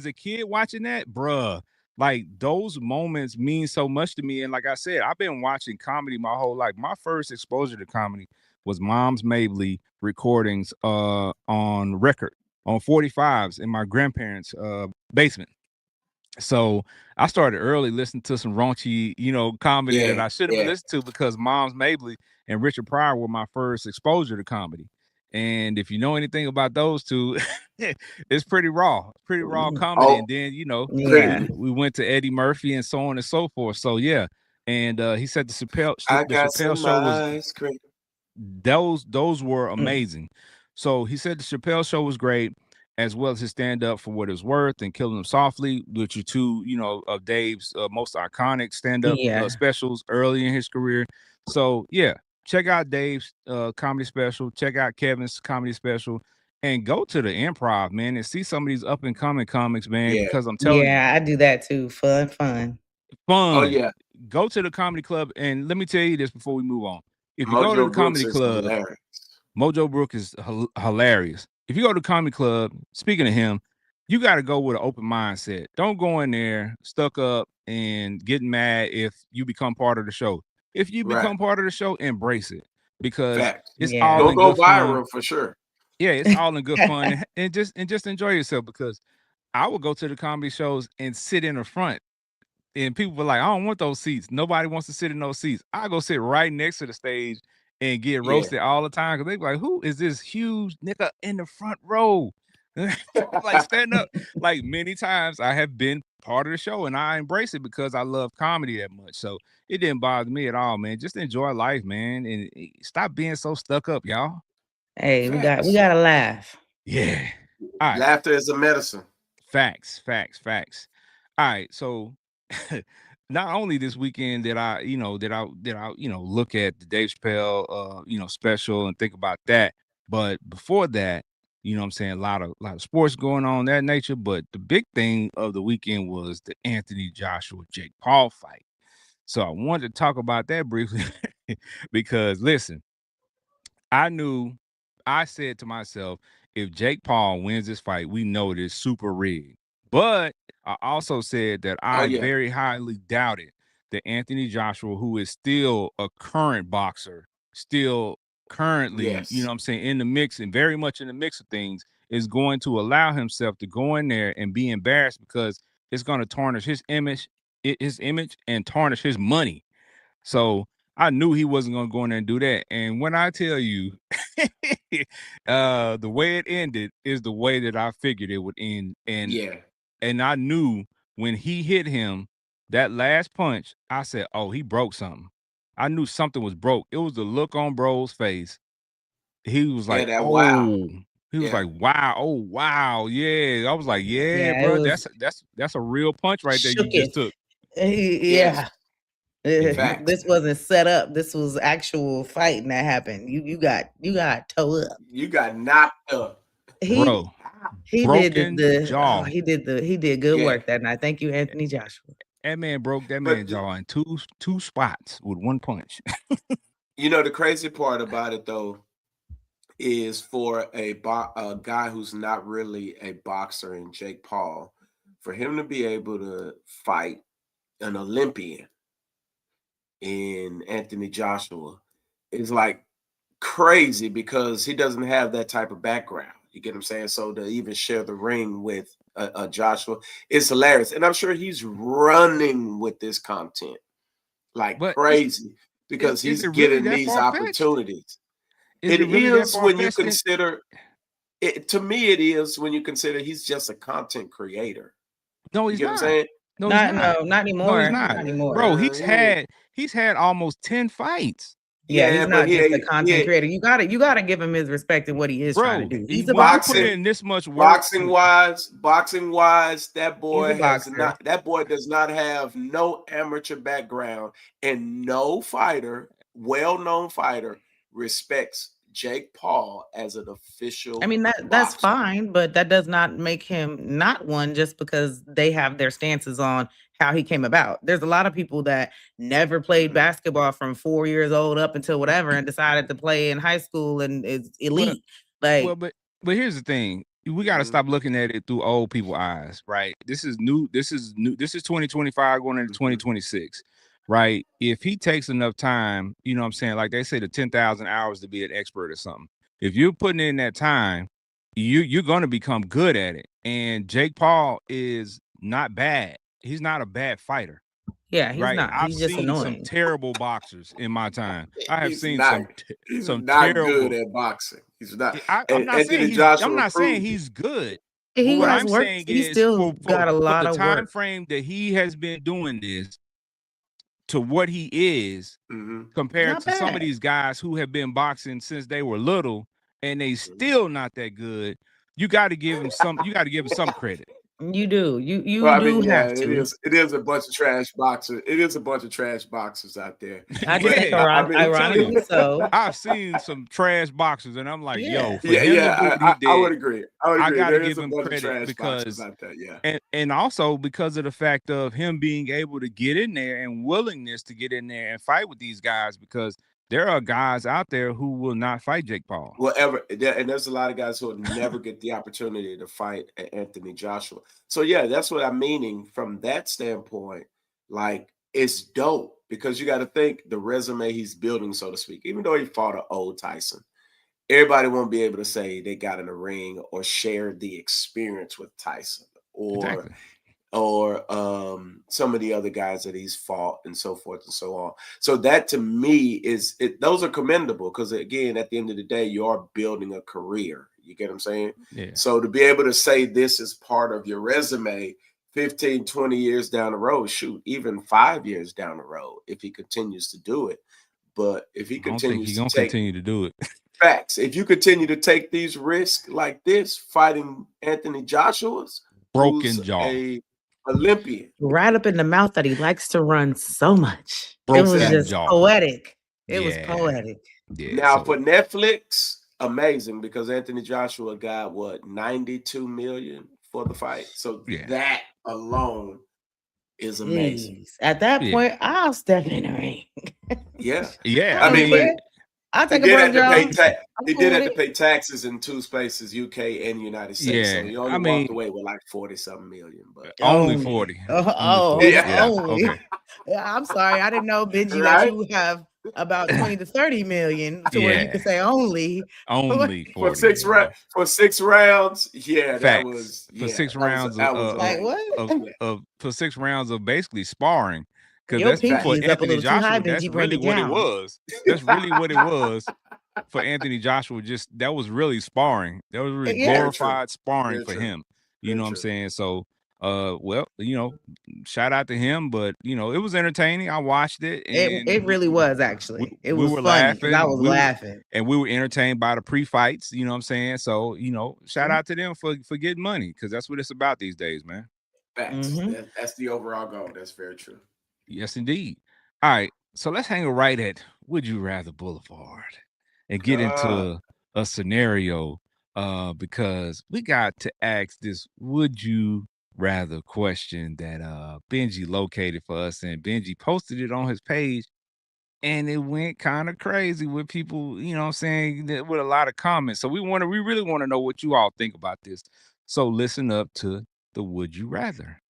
a kid watching that, bruh. Like those moments mean so much to me. And like I said, I've been watching comedy my whole life. My first exposure to comedy was Mom's Mabley recordings on record on 45s in my grandparents' basement. So I started early listening to some raunchy, comedy that I shouldn't have listened to because Mom's Mabley and Richard Pryor were my first exposure to comedy. And if you know anything about those two, it's pretty raw comedy. And then, we went to Eddie Murphy and so on and so forth. So yeah. And he said the Chappelle show was those were amazing. So he said the Chappelle show was great, as well as his stand-up For What It's Worth and Killing Them Softly, which are two, of Dave's most iconic stand-up specials early in his career. So yeah, check out Dave's comedy special, check out Kevin's comedy special, and go to the Improv, man, and see some of these up-and-coming comics, man, because I'm telling you. Yeah, I do that too. Fun. Oh, yeah. Go to the comedy club, and let me tell you this before we move on. If you go to the comedy club, Mojo Brooks is hilarious. If you go to the comedy club, speaking of him, you got to go with an open mindset. Don't go in there stuck up and getting mad if you become part of the show. If you become part of the show, embrace it because it's all in good viral fun. For sure. Yeah, it's all in good fun and just enjoy yourself because I would go to the comedy shows and sit in the front and people were like, I don't want those seats. Nobody wants to sit in those seats. I go sit right next to the stage and get Yeah. roasted all the time because they be like, who is this huge nigga in the front row? Like stand up. Like many times I have been part of the show and I embrace it because I love comedy that much. So it didn't bother me at all, man. Just enjoy life, man, and stop being so stuck up, y'all. Hey, we Facts. gotta laugh. Yeah. All right. Laughter is a medicine. Facts. All right. So not only this weekend did I look at the Dave Chappelle special and think about that, but before that, you know what I'm saying, a lot of sports going on that nature. But the big thing of the weekend was the Anthony Joshua Jake Paul fight. So I wanted to talk about that briefly because listen, I said to myself, if Jake Paul wins this fight, we know it is super rigged. But I also said that I yeah. very highly doubted that Anthony Joshua, who is still a current boxer, still currently, Yes. you know what I'm saying, in the mix and very much in the mix of things, is going to allow himself to go in there and be embarrassed because it's going to tarnish his image and tarnish his money. So I knew he wasn't going to go in there and do that. And when I tell you, the way it ended is the way that I figured it would end. And Yeah. and I knew when he hit him that last punch, I said, "Oh, he broke something." I knew something was broke. It was the look on bro's face. He was Yeah, like, that wow. "Oh." He was Yeah. like, "Wow, oh wow, yeah." I was like, "Yeah, Yeah, it bro, was that's a real punch right there you shook just it. took." Yeah. Facts. This wasn't set up. This was actual fighting that happened. You got toe up. You got knocked up. Bro, He broken did jaw. he did good Yeah. work that night. Thank you, Anthony Joshua. That man broke that But man's jaw in two spots with one punch. you know, the crazy part about it though is for a guy who's not really a boxer in Jake Paul, for him to be able to fight an Olympian in Anthony Joshua is like crazy because he doesn't have that type of background. You get what I'm saying? So to even share the ring with Joshua is hilarious. And I'm sure he's running with this content like But crazy because is he's it really getting that these far-fetched? opportunities. Is it really that when you far-fetched? consider it, to me, it is when you consider he's just a content creator. No, You he's get what I'm not. saying? No, he's not. Not No, anymore. he's Not not. anymore. Bro, he's had almost 10 fights. Yeah, he's but not just a content creator. You gotta give him his respect in what he is trying to do. He's a when you boxer. put in this much work. Boxing wise, that boy boxer. that boy does not have no amateur background, and no fighter, well-known fighter, respects Jake Paul as an official. I mean, that's fine, but that does not make him not one just because they have their stances on how he came about. There's a lot of people that never played basketball from 4 years old up until whatever and decided to play in high school and is elite. But here's the thing. We got to stop looking at it through old people eyes, right? This is new. This is 2025 going into 2026, right? If he takes enough time, you know what I'm saying? Like they say the 10,000 hours to be an expert or something. If you're putting in that time, you're going to become good at it. And Jake Paul is not bad. He's not a bad fighter. Yeah, he's right? not. I've He's just seen annoying. some terrible boxers in my time. I have seen he's some not terrible. good at boxing. He's not. I'm not saying he's good. He what has I'm worked. saying He is still got a lot for the of time work. frame that he has been doing this to what he is compared to some of these guys who have been boxing since they were little and they still not that good. You got to give him some. You got to give him some credit. You do. You Well, do have to. It is a bunch of trash boxers. It is a bunch of trash boxers out there. I just think ironically so. I've seen some trash boxers, and I'm like, yo, for him to do what he did, I would agree. I gotta give him credit because out there, and also because of the fact of him being able to get in there and willingness to get in there and fight with these guys, because there are guys out there who will not fight Jake Paul. And there's a lot of guys who will never get the opportunity to fight Anthony Joshua. So yeah, that's what I'm meaning from that standpoint. Like, it's dope because you got to think the resume he's building, so to speak. Even though he fought an old Tyson, everybody won't be able to say they got in a ring or shared the experience with Tyson or or some of the other guys that he's fought and so forth and so on. So that to me is those are commendable because again, at the end of the day, you are building a career. You get what I'm saying? Yeah. So to be able to say this is part of your resume 15, 20 years down the road, shoot, even 5 years down the road, if he continues to do it. But if he I don't think continues he's to gonna take continue to do it. facts, if you continue to take these risks like this, fighting Anthony Joshua's, Broken who's jaw. a Olympian, Right up in the mouth that he likes to run so much. It Broken was just jaw. poetic. It was Yeah. poetic. Yeah. now so- for Netflix, amazing because Anthony Joshua got what 92 million for the fight. So Yeah. that alone is amazing. Jeez. At that Yeah. point, I'll step in the ring. Yeah. yeah, I I don't mean, care. I'll He take a did broke have to pay jaw. I'm he cool did have with to it. pay taxes in 2 spaces, UK and United States. So Yeah, he I only mean- walked away with like 40-something million. But only Only. 40. Oh, Only 40. Yeah. Yeah. only. Okay. Yeah, I'm sorry. I didn't know, Benji, that Right? you have about 20 to 30 million to where you Yeah. could say only. Only 40. for 6 rounds, yeah, that Facts. was For 6 that was- rounds that was of, Like, amazing. what? for 6 rounds of basically sparring. Because Your that's pinky for is up a Anthony little too high, Joshua. That's Benji. Bring really it what it down. was. That's really what it was for Anthony Joshua. Just that was really sparring. That was really Yeah. Very true. glorified sparring Very for true. him. You Very know what I'm true. saying? So, well, shout out to him. But it was entertaining. I watched it, and It really was actually. It we was were funny 'cause I laughing. was We were- laughing. and we were entertained by the pre-fights. You know what I'm saying? So, shout out to them for getting money because that's what it's about these days, man. Facts. Mhm. That's the overall goal. That's very true. Yes, indeed. All right, so let's hang a right at Would You Rather Boulevard and get into a scenario because we got to ask this Would You Rather question that Benji located for us, and Benji posted it on his page, and it went kind of crazy with people, you know what I'm saying, with a lot of comments. So we really want to know what you all think about this. So listen up to the Would You Rather.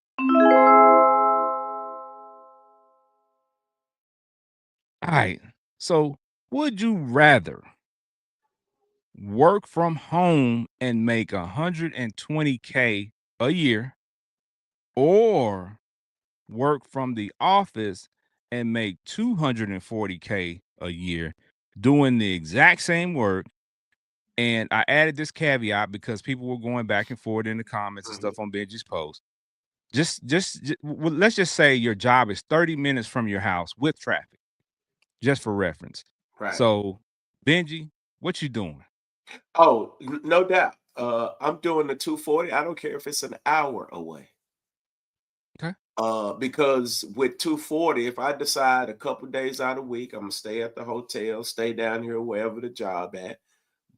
All right. So, would you rather work from home and make 120K a year or work from the office and make 240K a year doing the exact same work? And I added this caveat because people were going back and forth in the comments and stuff on Benji's post. Well, let's just say your job is 30 minutes from your house with traffic, just for reference. Right. So, Benji, what you doing? Oh, no doubt. I'm doing the 240. I don't care if it's an hour away. Okay. Because with 240, if I decide a couple days out of the week, I'm gonna stay at the hotel, stay down here wherever the job at.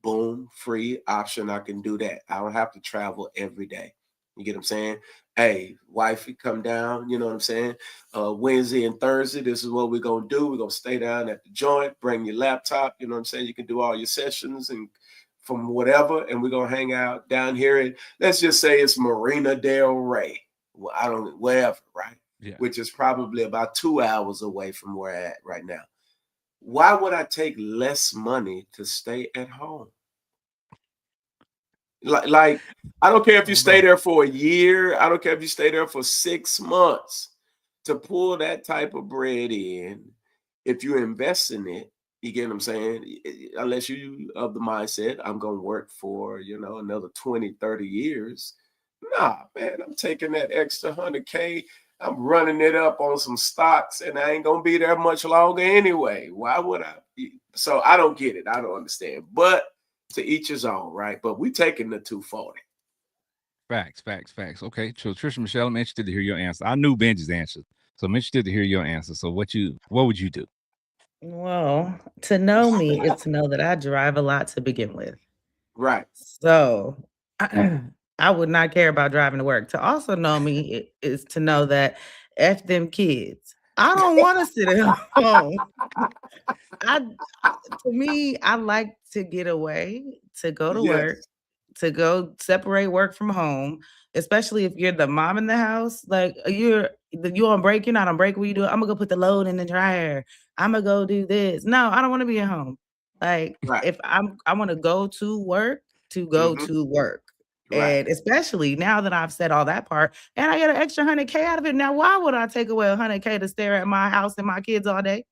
Boom, free option. I can do that. I don't have to travel every day. You get what I'm saying? Hey, wifey, come down. You know what I'm saying? Wednesday and Thursday, this is what we're gonna do. We're gonna stay down at the joint, bring your laptop. You know what I'm saying? You can do all your sessions and from whatever, and we're gonna hang out down here. And let's just say it's Marina Del Rey. Well, I don't wherever, right? Yeah. Which is probably about 2 hours away from where I'm at right now. Why would I take less money to stay at home? Like I don't care if you stay there for a year. I don't care if you stay there for 6 months. To pull that type of bread in, if you invest in it, you get what I'm saying? Unless you of the mindset, I'm going to work for, another 20, 30 years. Nah, man, I'm taking that extra 100K. I'm running it up on some stocks and I ain't going to be there much longer anyway. Why would I? So I don't get it. I don't understand. But to each his own, right? But we taking the 240. Facts. Okay, so Trisha Michelle, I'm interested to hear your answer. I knew Benji's answer, so I'm interested to hear your answer. So what would you do? Well, to know me is to know that I drive a lot to begin with. Right. So I would not care about driving to work. To also know me is to know that F them kids. I don't want to sit at home. To me, I like to get away, to go to work, to go separate work from home, especially if you're the mom in the house. Like you on break, you're not on break. What you do? I'm gonna go put the load in the dryer. I'm gonna go do this. No, I don't want to be at home. Like Right. if I want to go to work, to go to work. Right. And especially now that I've said all that part, and I get an extra 100K out of it. Now, why would I take away 100K to stare at my house and my kids all day?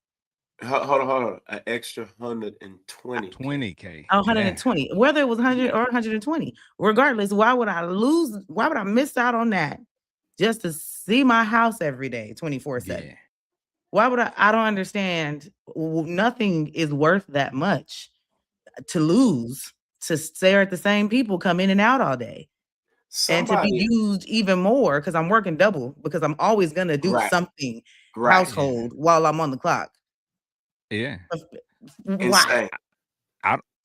Hold on. An extra 120K. 20K. Oh, Yeah. 120, whether it was 100 Yeah. or 120. Regardless, why would I miss out on that just to see my house every day, 24/7? Yeah. Why would I don't understand. Nothing is worth that much to lose to stare at the same people come in and out all day. And to be Somebody, used even more because I'm working double because I'm always gonna do right, something right. Yeah. household while I'm on the clock. Yeah. Why? Insane.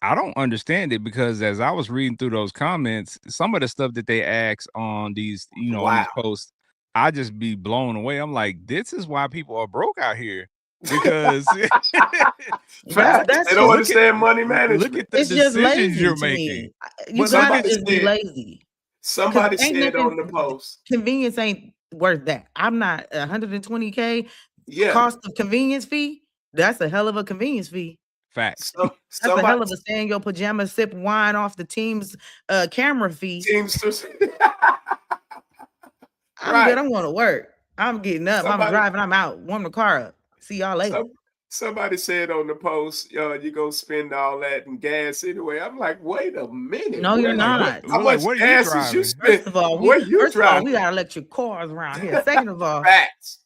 I don't understand it because as I was reading through those comments, some of the stuff that they ask on these, on these Wow. posts, I just be blown away. I'm like, this is why people are broke out here. Because Facts. That's They don't just understand money look management. at the it's just decisions lazy you're to making. me. You But gotta somebody just be said, lazy. somebody Ain't said on the nothing post, convenience ain't worth that. I'm not 120K yeah, cost of convenience fee. That's a hell of a convenience fee. Facts. That's a somebody hell of a stay in your pajamas, sip wine off the team's camera fee. Teamsters. I'm Right. good. I'm going to work. I'm getting up. I'm Somebody, driving. I'm out. Warm the car up. See y'all later. somebody said on the post, you go spend all that in gas anyway. I'm like, wait a minute. No, you're Like, not. How we're like, much what are you gas is you driving? spend? First of all, Where you driving? we got electric cars around here. Second of all, Facts.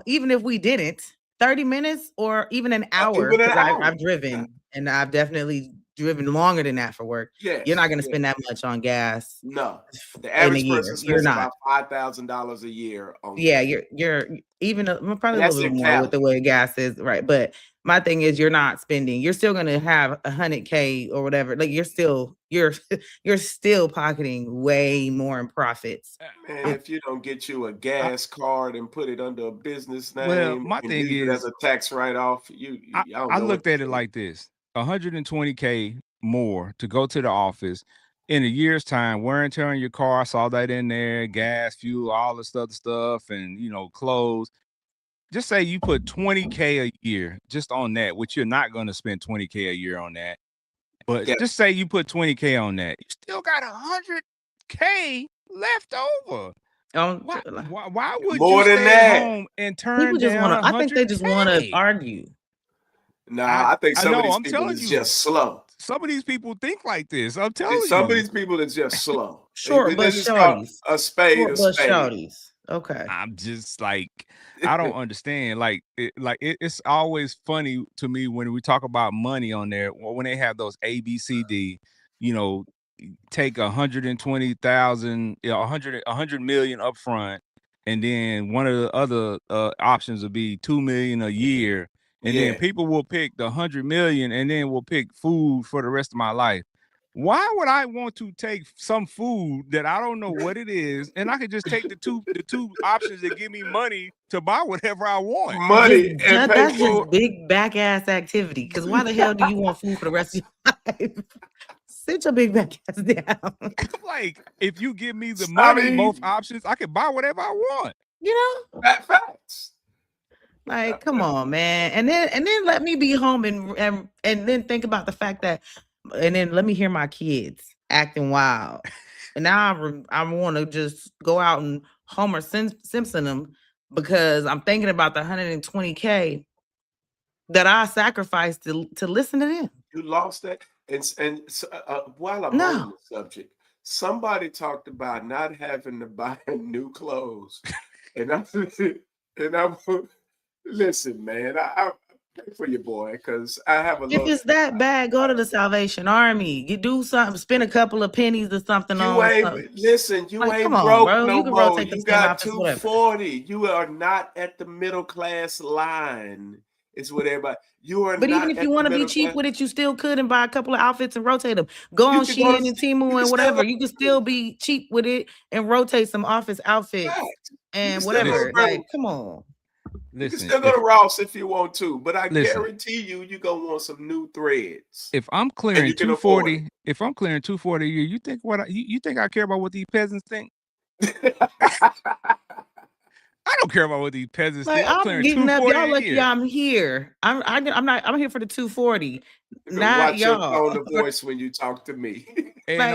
even if we didn't, 30 minutes or even an hour, Even an because hour. I've driven and I've definitely driven longer than that for work. Yes. You're not going to spend that much on gas. No. The in a average year. person You're spends not. about $5,000 a year on Yeah, gas. you're even probably a That's little bit in more with Cali. the way gas is, right? But my thing is, you're not spending. You're still going to have 100K or whatever. Like you're still pocketing way more in profits. Man, if you don't get you a gas card and put it under a business name Well, my and thing use it as is, a tax write-off, I don't I know looked what at to it do. like this: 120K more to go to the office in a year's time. Wear and tear on your car, I saw that in there. Gas, fuel, all this other stuff, and clothes. Just say you put 20K a year just on that, which you're not going to spend 20K a year on that. But Yeah. just say you put 20K on that, you still got 100K left over. Why would More you than stay that. at home and turn People just down want to. I think they just want to 100K? argue. Nah, I think some of know, these I'm people telling is you. just slow. Some of these people think like this. I'm telling you. Some of these people are just slow. Short but Let's just call shorties. a spade Short a but spade. shorties. Okay. I'm just like, I don't understand. It's always funny to me when we talk about money on there, when they have those ABCD, take 120,000, 100 million up front, and then one of the other options would be 2 million a year. And then people will pick the 100 million and then will pick food for the rest of my life. Why would I want to take some food that I don't know what it is, and I could just take the two options that give me money to buy whatever I want? Money and pay That's for just big back ass activity. Because why the hell do you want food for the rest of your life? Sit your big back ass down. Like, if you give me the money, both options, I can buy whatever I want. Facts. Like, come on, man. And then let me be home and then think about the fact that, and then let me hear my kids acting wild. And now I want to just go out and Homer Simpson them because I'm thinking about the 120K that I sacrificed to listen to them. You lost that. And while I'm on the subject, somebody talked about not having to buy new clothes. And I'm listen, man, I pay for your boy because I have a If it's that bad, go to the Salvation Army. You do something, spend a couple of pennies or something you on. Ain't listen. You like, ain't come on, broke bro. no You can more. rotate You the got same outfits, 240. You are not at the middle class line. It's what everybody. You are. But not even if at you the want to be middle cheap class. with it, you still could and buy a couple of outfits and rotate them. Go You on can go Shein and Temu and whatever. You can still be cheap with it and rotate some office outfits and whatever. Like, come on. You can still go to Ross if you want to, but I Listen. guarantee you're gonna want some new threads. If I'm clearing 240, if I'm clearing 240 a year, you think you think I care about what these peasants think? I don't care about what these peasants Like think. I'm I'm clearing getting up, 240 y'all a lucky year. I'm here. I'm here for the 240, You not watch your y'all. tone of voice when you talk to me. And Like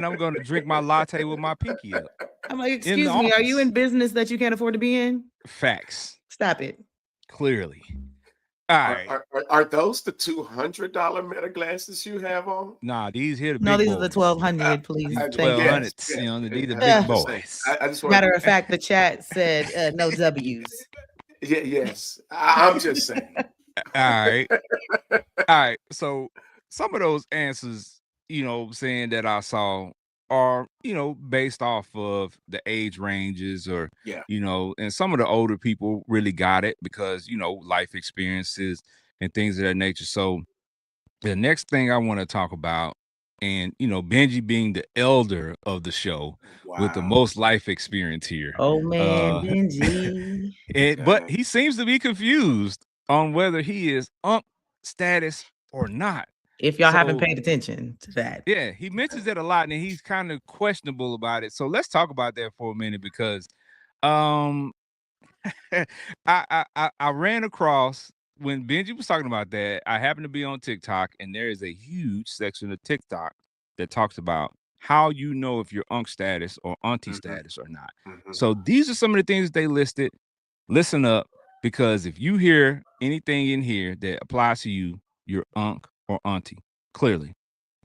I'm going to drink my latte with my pinky up I'm like, in the excuse me, are you office. in business that you can't afford to be in? Facts. Stop it. Clearly. All right. Are those the $200 meta glasses you have on? Nah, these here the No, big these are the boys. 1200, please. These Thank you. 1200s, Yes, you know, these are I- big I'm just saying. boys. I just want Matter of fact, the chat said no W's. yes. I'm just saying. All right. All right. So some of those answers, you know, saying that I saw are, you know, based off of the age ranges or, Yeah. you know, and some of the older people really got it because, you know, life experiences and things of that nature. So the next thing I want to talk about, and, you know, Benji being the elder of the show with the Wow. most life experience here. Oh man, Uh, Benji. But Okay. he seems to be confused on whether he is status or not. If y'all haven't So paid attention to that. yeah, he mentions that a lot, and he's kind of questionable about it. So let's talk about that for a minute because um I ran across when Benji was talking about that. I happened to be on TikTok, and there is a huge section of TikTok that talks about how you know if you're unk status or auntie Mhm. status or not. Mhm. So these are some of the things they listed. Listen up, because if you hear anything in here that applies to you, you're unk or auntie. Clearly.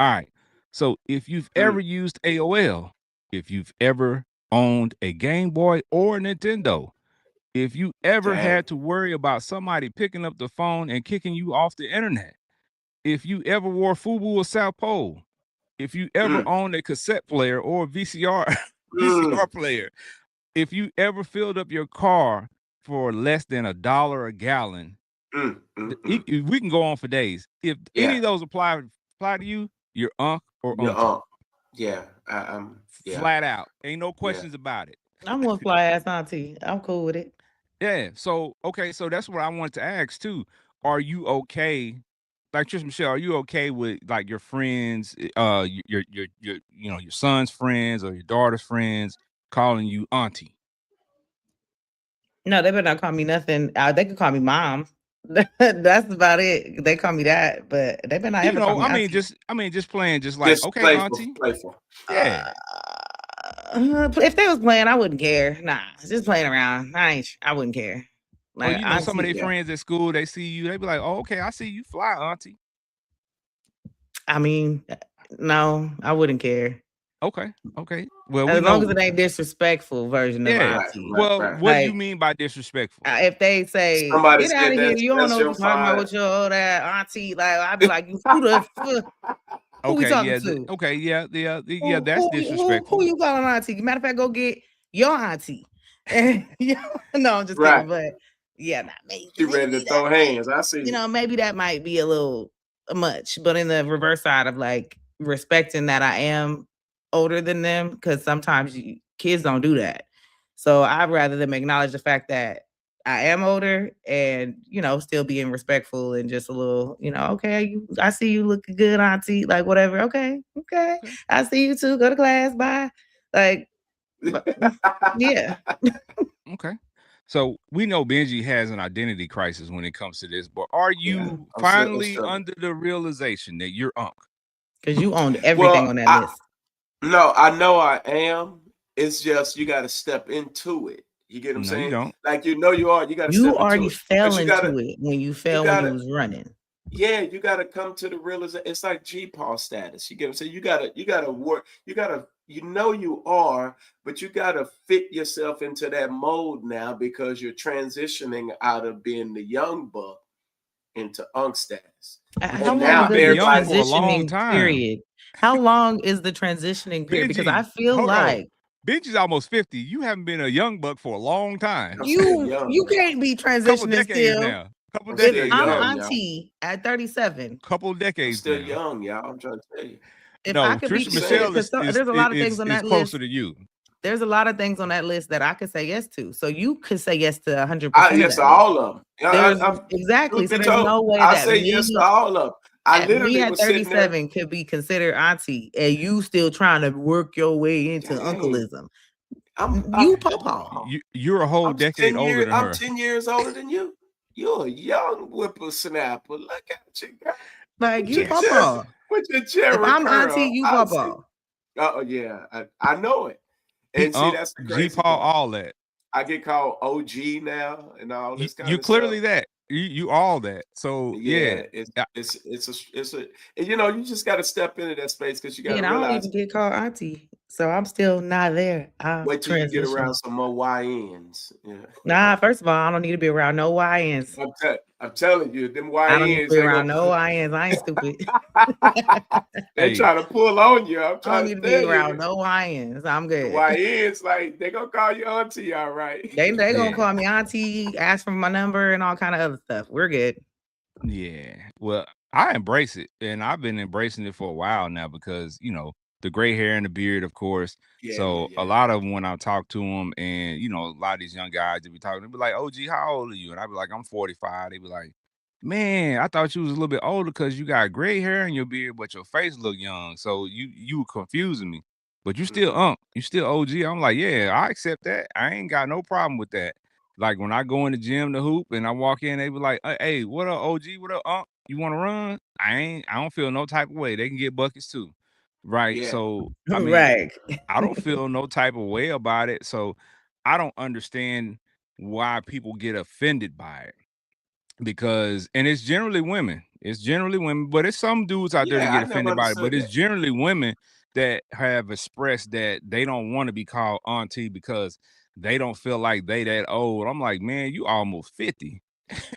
All right. So if you've ever used AOL, if you've ever owned a Game Boy or Nintendo, if you ever Dang. had to worry about somebody picking up the phone and kicking you off the internet, if you ever wore FUBU or South Pole, if you ever owned a cassette player or a VCR player, if you ever filled up your car for less than $1 a gallon, we can go on for days. If any of those apply to you, you're unk or auntie. Yeah. Yeah. Flat out. Ain't no questions about it. I'm one fly ass auntie. I'm cool with it. Yeah. So okay, so that's what I wanted to ask too. Are you okay? Like Trish Michelle, are you okay with like your friends, your you know, your son's friends or your daughter's friends calling you auntie? No, they better not call me nothing. They could call me mom. That's about it. They call me that, but they better not You ever call know, me I mean, auntie. just playing, just like, okay, auntie. Playful. Yeah. If they was playing, I wouldn't care. Nah, just playing around. I wouldn't care. Or Like you know, some of auntie, their friends at school, they see you, they be like, "Oh, okay, I see you fly, auntie." I mean, no, I wouldn't care. Okay. Well, As long as it ain't disrespectful version of yeah. auntie. Well, right. what do you Like, mean by disrespectful? if they say, Somebody get out said of here, you don't that's know what your you're talking about fine. with your old ass auntie. Like, I'd be like, who the fuck? Who we Okay, talking yeah, to? yeah, that's disrespectful. Who you calling auntie? Matter of fact, go get your auntie. No, I'm just Right. kidding. But yeah, not me. You ready to throw hands? I see. You know, maybe that might be a little much. But in the reverse side of like respecting that I am older than them, because sometimes kids don't do that. So I'd rather them acknowledge the fact that I am older and, you know, still being respectful and just a little, you know, okay, I see you looking good, auntie, like whatever. Okay. I see you too. Go to class. Bye. Like, yeah. Okay. So we know Benji has an identity crisis when it comes to this, but are you I'm finally sure. under the realization that you're unk? Because you owned everything on that list. No, I know I am. It's just you got to step into it. You get what I'm saying? You don't. Like you are. You got to. You step already into it. fell into it when you fell when you was running. Yeah, you got to come to the realization. It's like G-Paw status. You get what I'm saying? You got to work. You know you are, but you got to fit yourself into that mode now because you're transitioning out of being the young buck into unk status. How And long now is the young for a long transitioning time. period? How long is the transitioning period? Because I feel like Benji's almost 50. You haven't been a young buck for a long time. You can't be transitioning couple decades still. now. Couple decades. I'm auntie at 37. Couple decades. Still young, y'all. I'm trying to tell you. If I could be, Michelle there's a lot of things on that list. Closer to you. There's a lot of things on that list that I could say yes to. So you could say yes to 100%. Yes to all of them. Exactly. So there's no way I that say yes to all of them. I literally at was 37 could be considered auntie, and you still trying to work your way into uncleism. You papa. You're a whole I'm decade 10 older years. than I'm her. 10 years older than you. You're a young whippersnapper. Look at you, girl. Like With you your papa. with your If Jerry I'm auntie, curl. you I see. papa. Oh yeah, I know it. He And see, that's the G crazy Paul, part. all that. I get called OG now and all this kind You're of stuff. clearly that. You all that. So Yeah, yeah. it's a you know, you just got to step into that space because you got to And I don't realize. even get called auntie. So I'm still not there. I'm Wait till you get around transitioning. some more YNs. Yeah. Nah, first of all, I don't need to be around no YNs. I'm telling you, them I don't need to YNs be ain't around gonna. no YNs. I ain't stupid. They Hey. trying to pull on you. I'm I don't trying need to to be tell you. around no YNs. I'm The good. YNs, like, they gonna call you auntie, all right. They Yeah. gonna call me auntie, ask for my number, and all kind of other stuff. We're good. Yeah. Well, I embrace it, and I've been embracing it for a while now because the gray hair and the beard, of course. So a lot of them, when I talk to them, and a lot of these young guys that be talking, they be like, "OG, how old are you?" And I be like, "I'm 45." They be like, "Man, I thought you was a little bit older because you got gray hair in your beard, but your face look young. So you were confusing me. But you still you still OG." I'm like, "Yeah, I accept that. I ain't got no problem with that." Like when I go in the gym to hoop and I walk in, they be like, "Hey, what up, OG? What up, You want to run?" I don't feel no type of way. They can get buckets too, right? Yeah. So I mean, Right. I don't feel no type of way about it. So I don't understand why people get offended by it because, and it's generally women. It's generally women, but it's some dudes out there that Yeah, get I never offended by it. But understood it's that. generally women that have expressed that they don't want to be called auntie because they don't feel like they that old. I'm like, man, you almost 50.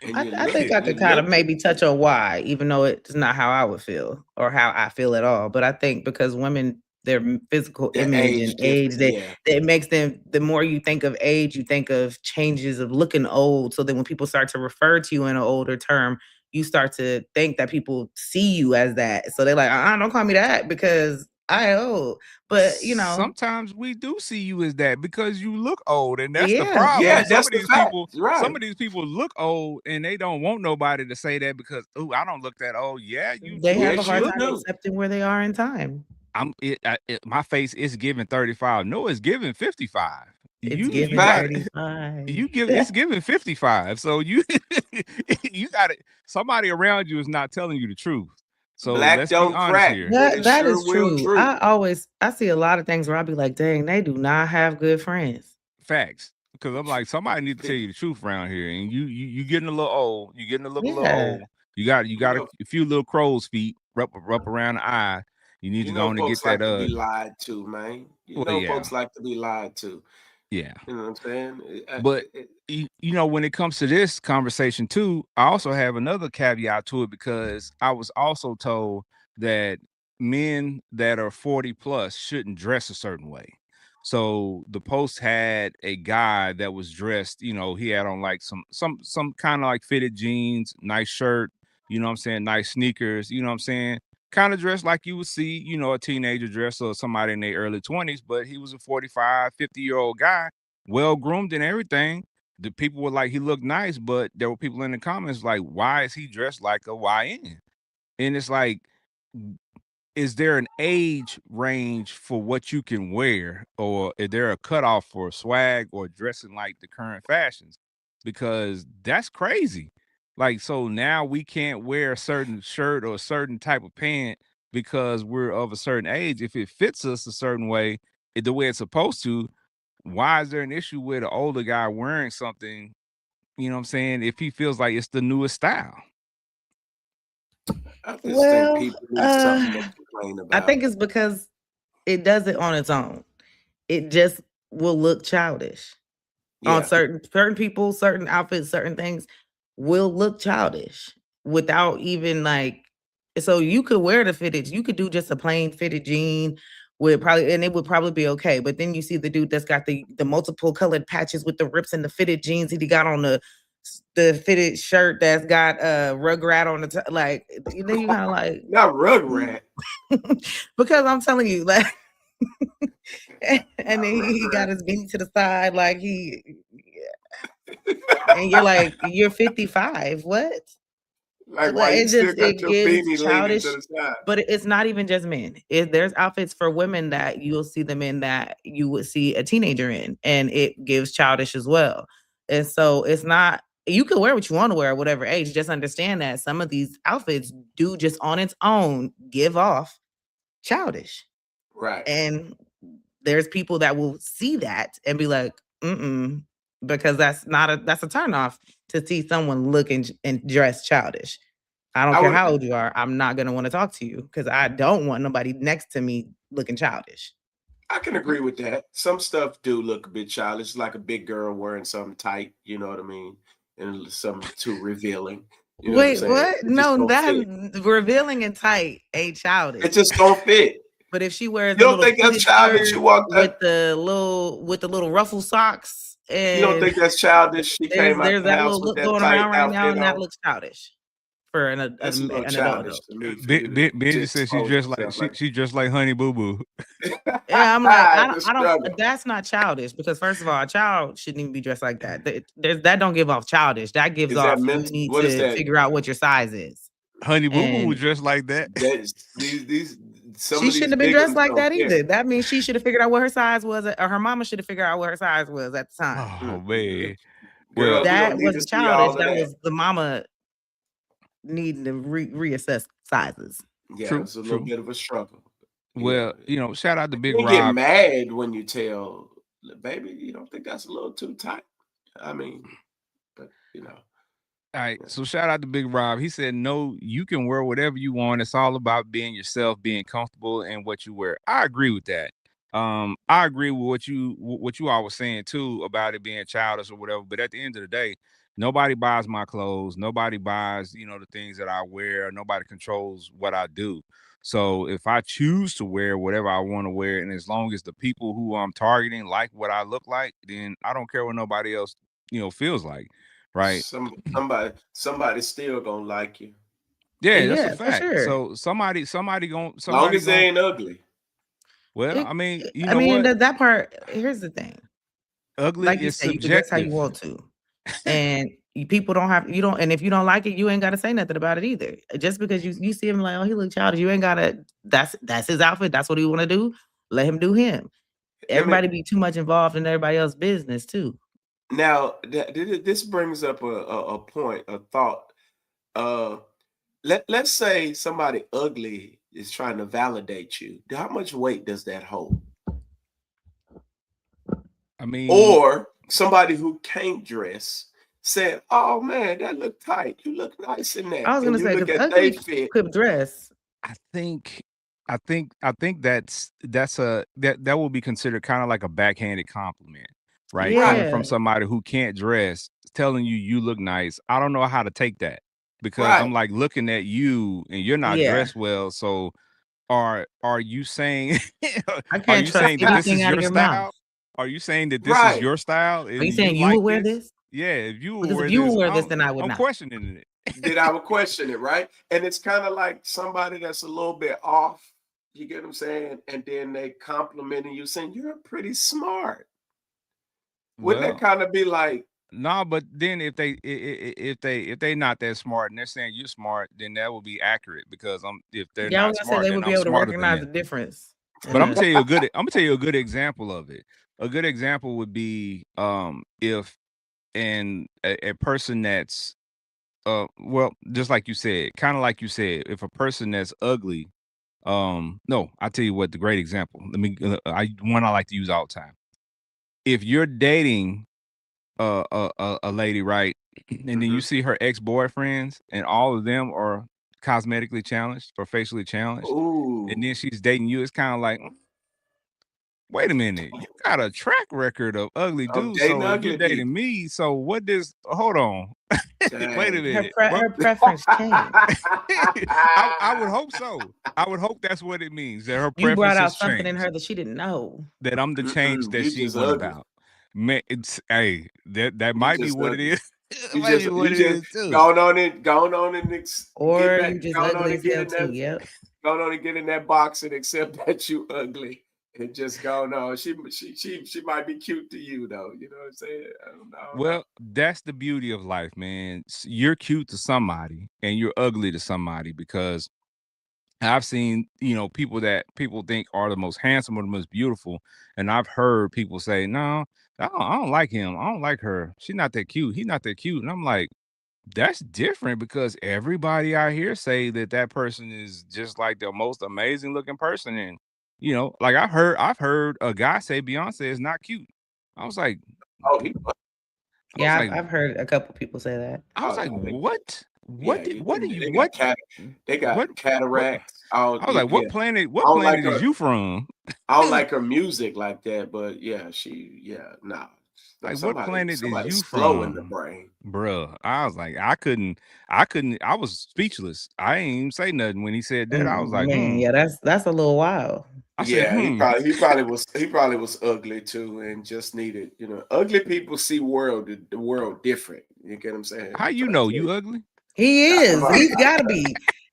And I think I could kind of maybe touch on why, even though it's not how I would feel or how I feel at all. But I think because women, their physical The image age and age, difference, that makes them, the more you think of age, you think of changes of looking old. So then when people start to refer to you in an older term, you start to think that people see you as that. So they're like, don't call me that because I old. But sometimes we do see you as that because you look old, and that's the Yeah. problem. Yeah, some that's of the these fact. people, Right. some of these people look old, and they don't want nobody to say that because, "Ooh, I don't look that old." Yeah, you they do. have a Yes, hard you time do. accepting where they are in time. My face is giving 35. No, it's giving 55. It's giving Fact. 35. It's giving 55. So you got it. Somebody around you is not telling you the truth. So Black let's don't be honest crack, here. but it That sure is will true. droop. I see a lot of things where I'll be like, dang, they do not have good friends. Facts. Because I'm like, somebody need to tell you the truth around here. And you getting a little old. You're getting a little old. You got a few little crow's feet up around the eye. You need to go on and get folks like that. To be lied to, man. Folks like to be lied to. Yeah. You know what I'm saying? But when it comes to this conversation too, I also have another caveat to it because I was also told that men that are 40 plus shouldn't dress a certain way. So the post had a guy that was dressed, he had on like some kind of like fitted jeans, nice shirt, you know what I'm saying, nice sneakers, you know what I'm saying? Kind of dressed like you would see, a teenager dress or somebody in their early 20s, but he was a 45, 50-year-old guy, well groomed and everything. The people were like, he looked nice, but there were people in the comments like, why is he dressed like a YN? And it's like, is there an age range for what you can wear, or is there a cutoff for swag or dressing like the current fashions? Because that's crazy. Like, so now we can't wear a certain shirt or a certain type of pant because we're of a certain age. If it fits us a certain way, the way it's supposed to, why is there an issue with an older guy wearing something, you know what I'm saying, if he feels like it's the newest style? I just think people need something to complain about. I think it's because it does it on its own. It just will look childish. On certain people, certain outfits, certain things will look childish without even like. So you could wear the fitted, you could do just a plain fitted jean and it would probably be okay. But then you see the dude that's got the multiple colored patches with the rips and the fitted jeans that he got on the fitted shirt that's got Rugrat on the top. Like, you kind of like not Rugrat. Because I'm telling you, like, and then he got his beanie to the side, like and you're like, you're 55. What? Like, why you It still just got your gives beanie leaning to childish, the side? but it's not even just men. There's outfits for women that you'll see them in that you would see a teenager in, and it gives childish as well. And so it's not, you can wear what you want to wear at whatever age. Just understand that some of these outfits do just on its own give off childish. Right. And there's people that will see that and be like, because that's a turn off to see someone looking and dress childish. I don't care how old you are. I'm not gonna want to talk to you because I don't want nobody next to me looking childish. I can agree with that. Some stuff do look a bit childish, like a big girl wearing something tight, you know what I mean? And something too revealing. You know Wait, what I'm saying? what? It just No, don't that's fit. revealing and tight ain't childish. It just don't fit. But if she wears You a don't little think that's fitted childish? skirt You walk with that. the little ruffle socks, You don't and think that's childish? She came out there's the that house little with look that going tight around right now, outfit and that on. looks childish for an That's a little adult. childish to me for you to Benji said she expose dressed like yourself like she dressed like Honey Boo Boo. Yeah, I'm like, I the don't. struggle. That's not childish because first of all, a child shouldn't even be dressed like that. That don't give off childish. That gives Is that off you mental? need What is to that? figure out what your size is. Honey Boo Boo was And dressed like that. That's these some she of these shouldn't have been big dressed ones like don't that care. either. That means she should have figured out what her size was, or her mama should have figured out what her size was at the time. Oh man. Girl, Well, we That don't need to wasn't see all childish. of That that. was the mama needing to reassess sizes. Yeah, True, it's a little true. bit of a struggle. Well, shout out to Big You get Rob. mad when you tell baby, you don't think that's a little too tight. I mean, but All right, so shout out to Big Rob. He said, "No, you can wear whatever you want. It's all about being yourself, being comfortable in what you wear." I agree with that. I agree with what you all were saying too about it being childish or whatever. But at the end of the day, nobody buys my clothes. Nobody buys the things that I wear. Nobody controls what I do. So if I choose to wear whatever I want to wear, and as long as the people who I'm targeting like what I look like, then I don't care what nobody else feels like. Right. somebody still gonna like you. Yeah, that's a for fact. sure. So somebody gonna Long as they ain't ugly. well, I mean, what? That part. Here's the thing. Ugly Like you is said, you can dress how you subjective. want to, and people don't have and if you don't like it, you ain't got to say nothing about it either. Just because you see him like, oh, he look childish, you ain't gotta. That's his outfit. That's what he want to do. Let him do him. Everybody be too much involved in everybody else's business too. Now, this brings up a point, a thought. Let's say somebody ugly is trying to validate you. How much weight does that hold? I mean, or somebody who can't dress said, "Oh man, that look tight. You look nice in that." I was gonna say, look because at ugly they fit. could dress. I think that will be considered kind of like a backhanded compliment, right? Coming from Yeah. somebody who can't dress, telling you look nice. I don't know how to take that because I'm Right. like looking at you and you're not Yeah. dressed well. So are you saying I are can't you trust saying that this anything is out of your your mouth. style? Are you saying that this is Right. your style? Are you saying you would wear this? Yeah, if you would Because wear if you would this, wear this, then I would I'm not. questioning it. Then I would question it, right? And it's kind of like somebody that's a little bit off. You get what I'm saying? And then they complimenting you, saying you're pretty smart. Wouldn't that kind of be like? No, but then if they not that smart and they're saying you're smart, then that will be accurate because if they're Yeah, I not was gonna say smart, they then would be I'm able to smarter than recognize the them. difference. But I'm gonna tell you a good example of it. A good example would be if a person that's well, just like you said, kind of like you said, if a person that's ugly, no, I'll tell you what the great example. One I like to use all the time. If you're dating a lady, right, and then you see her ex-boyfriends and all of them are cosmetically challenged or facially challenged, and then she's dating you, it's kind of like, wait a minute, you got a track record of ugly dudes, so if you're dating me, so what does hold on. Wait a minute. Her preference changed. I would hope so. I would hope that's what it means, that her You brought out preferences something in change. her that she didn't know. That I'm the change that You she just went ugly. about. Man, that might be just what it ugly. is. You Might be what it is too. Going on and Or get back, you just going on ugly and as get hell in that, too. Yep. going on and get in that box and accept that you ugly. It just going on. She might be cute to you though. You know what I'm saying? I don't know. Well, that's the beauty of life, man. You're cute to somebody and you're ugly to somebody, because I've seen, people that people think are the most handsome or the most beautiful. And I've heard people say, no, I don't like him. I don't like her. She's not that cute. He's not that cute. And I'm like, that's different, because everybody out here say that person is just like the most amazing looking person. And, like I've heard a guy say Beyonce is not cute. I was like, Oh, he Yeah, like- I've heard a couple people say that. I was Oh, like, I think- what? What yeah, did what are they you got what they got what- cataracts. I was like, what planet I don't like is her. you from? I don't like her music like that, but yeah, nah. Like, what planet is somebody's you slow in the from? brain. Bruh. I was like, I couldn't, I was speechless. I ain't even say nothing when he said that. I was like, man, yeah, that's a little wild. I Yeah, said, he probably was ugly too, and just needed, ugly people see the world different. You get what I'm saying? how you know you ugly? He is. He's got to be,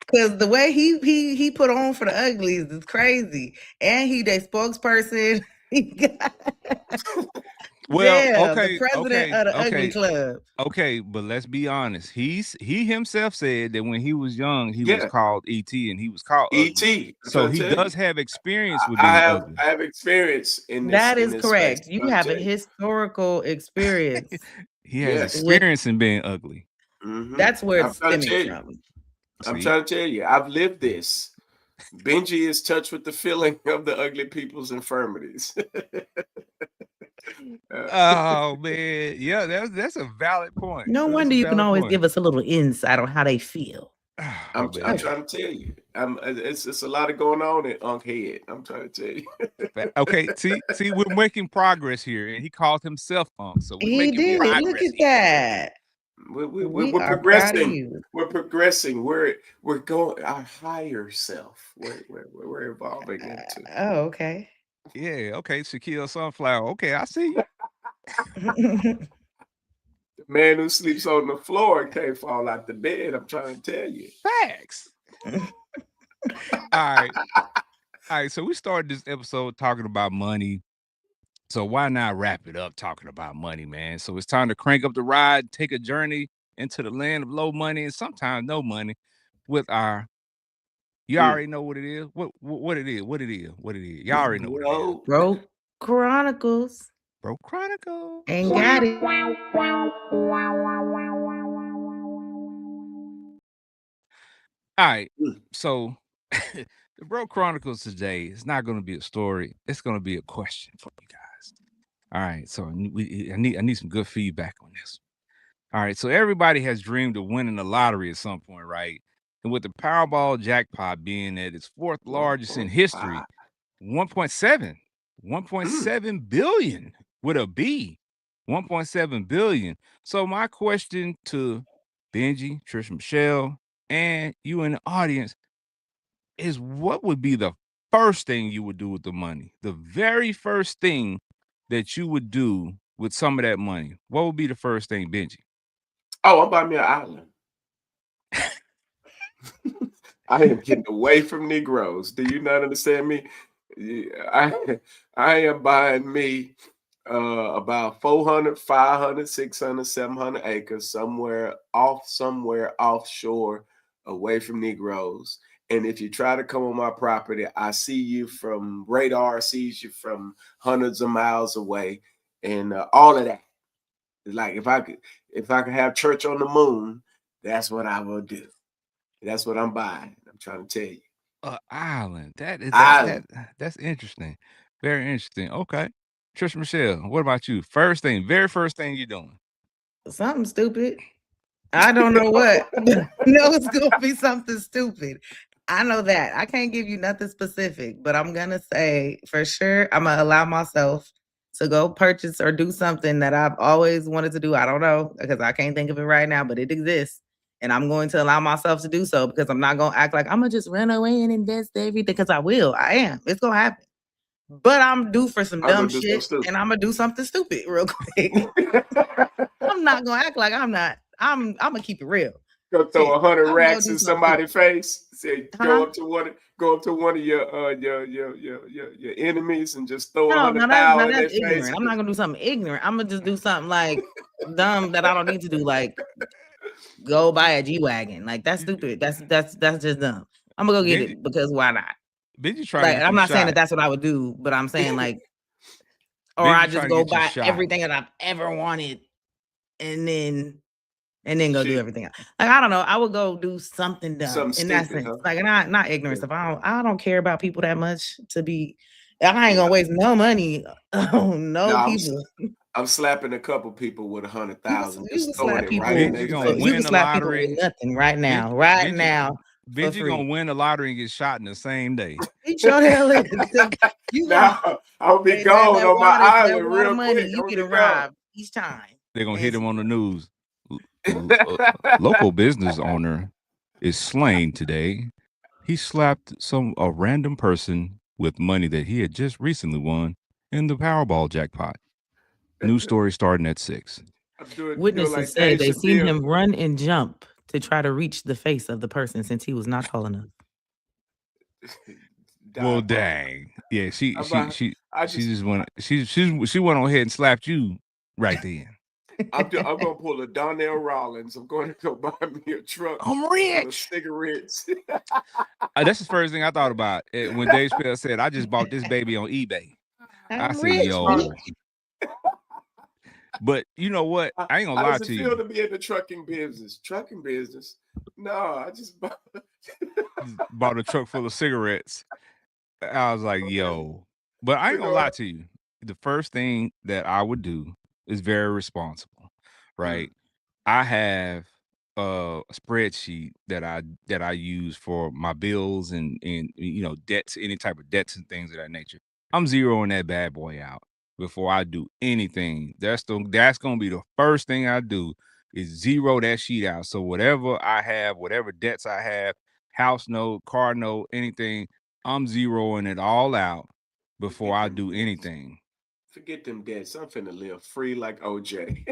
because the way he put on for the uglies is crazy, and he their spokesperson. He got, Well, the president of the Ugly Club. Okay, but let's be honest. He himself said that when he was young, he was Yeah. called E.T. and he was called ugly. E.T. So he does have experience with being I have ugly. I have experience in this. That in is this correct. space. You I'm have a telling you. historical experience. He has Yes. experience in being ugly. Mhm. That's where I'm it's trying to stemming tell you. from. I'm See? trying to tell you, I've lived this. Benji is touched with the feeling of the ugly people's infirmities. Oh man, yeah, that's a valid point. No That's wonder a you can valid always point. give us a little insight on how they feel. Oh, I'm man. trying to tell you. It's a lot of going on in Unc head. I'm trying to tell you. Okay, see, we're making progress here, and he called himself Unc, so we're He making did. progress. Look at here. that. We're We are proud of progressing. you. We're progressing. We're going our higher self. We're evolving into. Oh, okay. Yeah, okay, Shaquille Sunflower. Okay, I see you. The man who sleeps on the floor can't fall out the bed. I'm trying to tell you. Facts. All right. So we started this episode talking about money. So why not wrap it up talking about money, man? So it's time to crank up the ride, take a journey into the land of low money and sometimes no money with our. You already know what it is. What it is. Y'all already know what it is. Broke Chronicles. Broke Chronicle. Ain't got it. All right. So the Broke Chronicles today is not going to be a story. It's going to be a question for you guys. All right. So I need some good feedback on this. All right. So everybody has dreamed of winning the lottery at some point, right? And with the Powerball jackpot being at its fourth largest in history, 1.7 billion with a B, 1.7 billion. So my question to Benji, Trisha Michelle, and you in the audience is, what would be the first thing you would do with the money? The very first thing that you would do with some of that money. What would be the first thing, Benji? Oh, I'm buying me an island. I am getting away from Negroes. Do you not understand me? I am buying me about 400, 500, 600, 700 acres somewhere offshore, away from Negroes. And if you try to come on my property, I see you from radar, sees you from hundreds of miles away, and all of that. Like if I could have church on the moon, that's what I will do. That's what I'm buying. I'm trying to tell you. Island. Island. That's interesting. Very interesting. Okay. Trisha Michelle, what about you? Very first thing you're doing. Something stupid. I don't know what. No, it's gonna be something stupid. I know that. I can't give you nothing specific, but I'm gonna say for sure I'm gonna allow myself to go purchase or do something that I've always wanted to do. I don't know because I can't think of it right now, but it exists. And I'm going to allow myself to do so because I'm not going to act like I'm going to just run away and invest everything, because I will. I am. It's going to happen. But I'm due for some dumb shit, and I'm going to do something stupid real quick. I'm not going to act like I'm not. I'm going to keep it real. Go throw Shit, 100 I would go racks do in something somebody's face. Say, Huh? go up to one of your enemies and just throw No, 100,000 in their that's face. ignorant. I'm not gonna do something ignorant. I'm gonna just do something like dumb that I don't need to do, like go buy a G-Wagon. Like that's stupid. That's just dumb. I'm gonna go get Benji, it because why not? Benji trying Like to get I'm you not saying that shot. that's what I would do, but I'm saying like, or I Benji just trying to go get you buy shot. everything that I've ever wanted and then go do Shit. everything else. Like I don't know. I would go do something dumb Something in that stupid, sense. huh? Like not ignorant Yeah. stuff. I don't care about people that much to be. I ain't gonna waste no money on no No, people. I'm slapping a couple people with 100,000, You just can throwing slap it people. right in Benji their gonna face. You win can the slap people lottery. with nothing right now. Benji For Benji free. gonna win the lottery and get shot in the same day. He sure the hell is. You gonna Now I'll be hey, gone on my that island water real money, quick. you I'll get be arrived each time. They're gonna hit And him on the news. gone. Local business owner is slain today. He slapped a random person with money that he had just recently won in the Powerball jackpot. News story starting at 6. I'm doing witnesses like say Dave they seen Chappelle. him run and jump to try to reach the face of the person since he was not tall enough. Well, Diabolical. dang. Yeah, she I just just went she went on ahead and slapped you right then. I'm gonna pull a Donnell Rollins. I'm going to go buy me a truck I'm full of rich. cigarettes. That's the first thing I thought about when Dave Chappelle said, "I just bought this baby on eBay." I I'm said, rich. "Yo." But you know what? I ain't gonna How lie does to it feel you. to be in the trucking business? Trucking business? No, I just bought. Bought a truck full of cigarettes. I was like, Okay. yo. But I ain't You gonna know, lie to you. The first thing that I would do is very responsible, right? I have a spreadsheet that I use for my bills and debts, any type of debts and things of that nature. I'm zeroing that bad boy out before I do anything. That's gonna be the first thing I do is zero that sheet out. So whatever I have, whatever debts I have, house note, car note, anything, I'm zeroing it all out before I do anything. Forget them debts. I'm finna live free like OJ.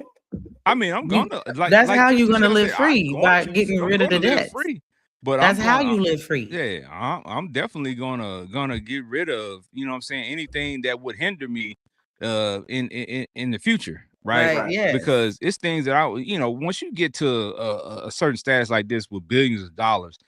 I mean, I'm gonna That's like how Trisha you're gonna Michelle live said, I'm free going by to getting I'm rid of going the to live debts. free. But That's I'm how going, you live free. yeah, I'm definitely gonna get rid of, you know what I'm saying, anything that would hinder me in the future, right? Right. Yes. Because it's things that once you get to a certain status like this with billions of dollars,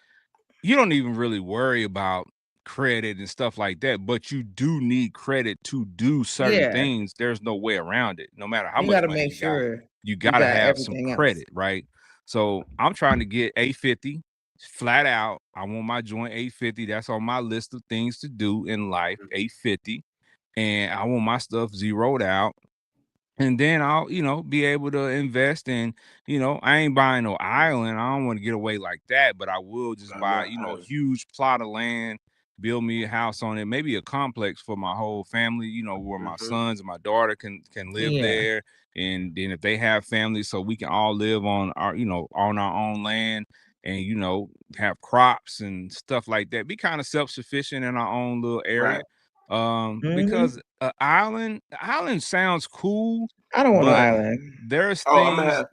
you don't even really worry about credit and stuff like that, but you do need credit to do certain Yeah. things. There's no way around it. No matter how You much gotta money make you got, sure you gotta got have some everything else. credit, right? So I'm trying to get 850 flat out. I want my joint 850. That's on my list of things to do in life, 850. And I want my stuff zeroed out. And then I'll, be able to invest in, I ain't buying no island. I don't want to get away like that, but I will just buy, a huge plot of land, build me a house on it, maybe a complex for my whole family, where my sons and my daughter can live there. And then if they have families, so we can all live on our, on our own land and, have crops and stuff like that. Be kind of self-sufficient in our own little area. Right. Because island sounds cool. I don't want no but island. There's Oh,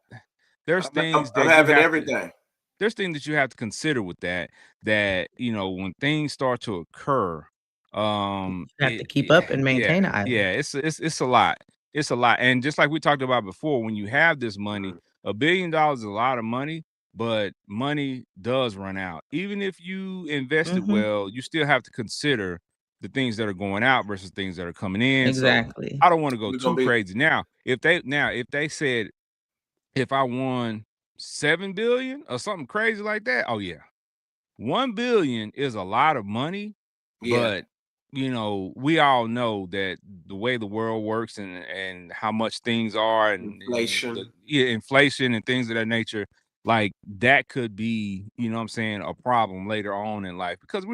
things I'm having everything. There's things that you have to consider with that when things start to occur, You have to keep up and maintain an island. yeah, it's a lot. It's a lot. And just like we talked about before, when you have this money, $1 billion is a lot of money, but money does run out. Even if you invest it well, you still have to consider the things that are going out versus things that are coming in. Exactly. So I don't want to go too crazy. Now, if they said if I won 7 billion or something crazy like that, oh yeah. 1 billion is a lot of money, but we all know that the way the world works and how much things are and inflation. Inflation and things of that nature, like that could be, a problem later on in life, because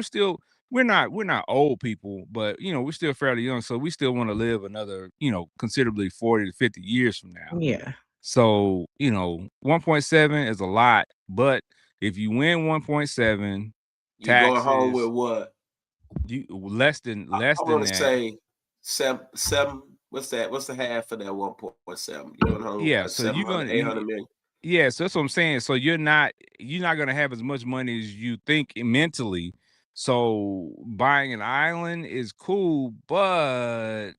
we're not old people, but we're still fairly young, so we still want to live another, considerably 40 to 50 years from now. Yeah. So, 1.7 is a lot, but if you win 1.7, you going home with what? You less than I want to that. say seven. What's that? What's the half of that 1.7? You going home? Yeah, so you're going 800 million. Yeah, so that's what I'm saying. So you're not gonna have as much money as you think mentally. So buying an island is cool, but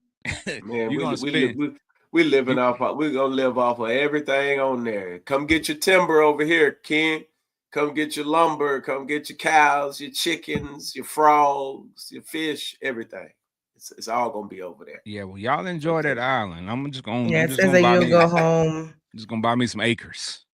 Man, you're we gonna we li- spend we we living you off. We're gonna live off of everything on there. Come get your timber over here, Ken. Come get your lumber. Come get your cows, your chickens, your frogs, your fish, everything. It's all gonna be over there. yeah, well, y'all I'm enjoy that telling island. Yeah, I'm it just says gonna that buy you'll go me home. just gonna buy me some acres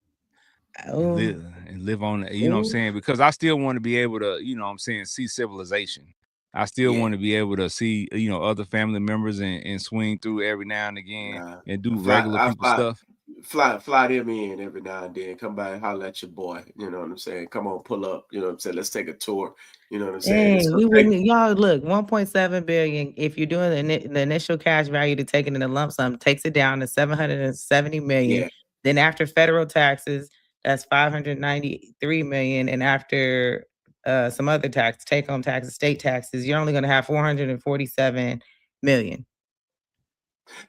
Oh, and live on you know what I'm ooh. saying? Because I still want to be able to, you know what I'm saying, see civilization. I still Yeah. want to be able to see, other family members and swing through every now and again Nah, and do fly, regular I people stuff. fly them in every now and then. Come by and holler at your boy. You know what I'm saying? Come on, pull up. You know what I'm saying? Let's take a tour. You know what I'm saying? It's Dang, gonna we take. wouldn't. Y'all look, 1.7 billion. If you're doing the initial cash value to take it in a lump sum, takes it down to 770 million. Yeah, Then after federal taxes, that's 593 million, and after some other tax, take home taxes, state taxes, you're only going to have 447 million.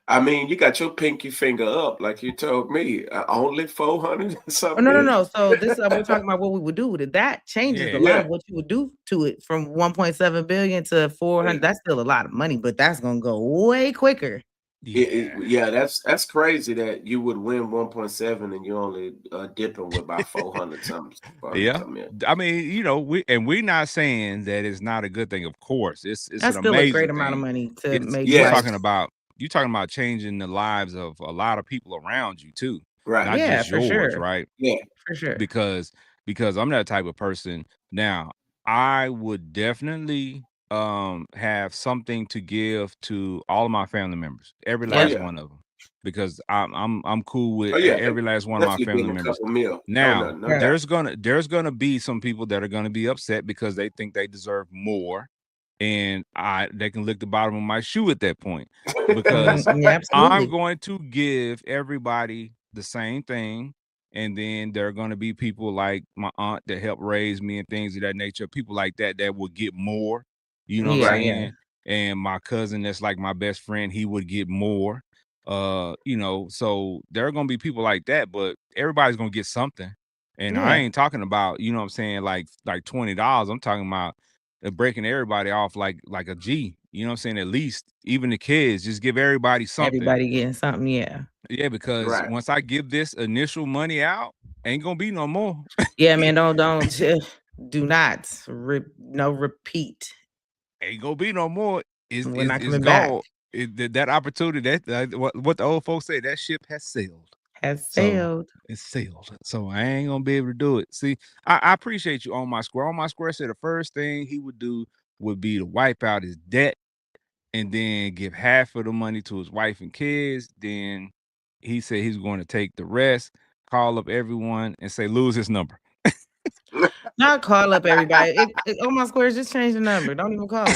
I mean, you got your pinky finger up, like you told me. Only 400 and Oh, something no. million. So this we're talking about what we would do with it. That changes a Yeah. lot Yeah, of what you would do to it from 1.7 billion to 400. That's still a lot of money, but that's gonna go way quicker. yeah. That's crazy that you would win 1.7 and you only dipping with about 400 something. 400 Yeah. something million. I mean, we're not saying that it's not a good thing. Of course, it's That's an still a great amazing amount of thing. money to It's make you're Yes, like, talking about changing the lives of a lot of people around you too, right. not yeah, just for yours, sure. right? Yeah. For sure. Because I'm that type of person. Now, I would definitely have something to give to all of my family members, every Oh Yep. last yeah. one of them, because I'm cool with Oh yeah. every last one of my Definitely family getting a members. couple mil. Oh no, Now, no Yeah. doubt. there's gonna be some people that are gonna be upset because they think they deserve more, and they can lick the bottom of my shoe at that point, because Yeah, I'm absolutely. going to give everybody the same thing. And then there are going to be people like my aunt that helped raise me and things of that nature, people like that will get more, you know what I'm Yeah, Right. yeah. saying? And my cousin that's like my best friend, he would get more. So there are going to be people like that, but everybody's going to get something. And I Yeah. ain't talking about, you know what I'm saying, like $20. I'm talking about breaking everybody off like a G, you know what I'm saying? At least even the kids, just give everybody something. Everybody getting something, yeah. Yeah, because Right. once I give this initial money out, ain't gonna be no more. Yeah, man, don't do not no repeat. Ain't gonna be no more. We're not It's coming back. gone. That opportunity, what the old folks say, that ship has sailed. Has So sailed. it's sailed. So I ain't gonna be able to do it. See, I appreciate you on my square. On my square said the first thing he would do would be to wipe out his debt and then give half of the money to his wife and kids. Then he said he's going to take the rest, call up everyone, and say lose his number. Not call up everybody. On my squares, just change the number. Don't even call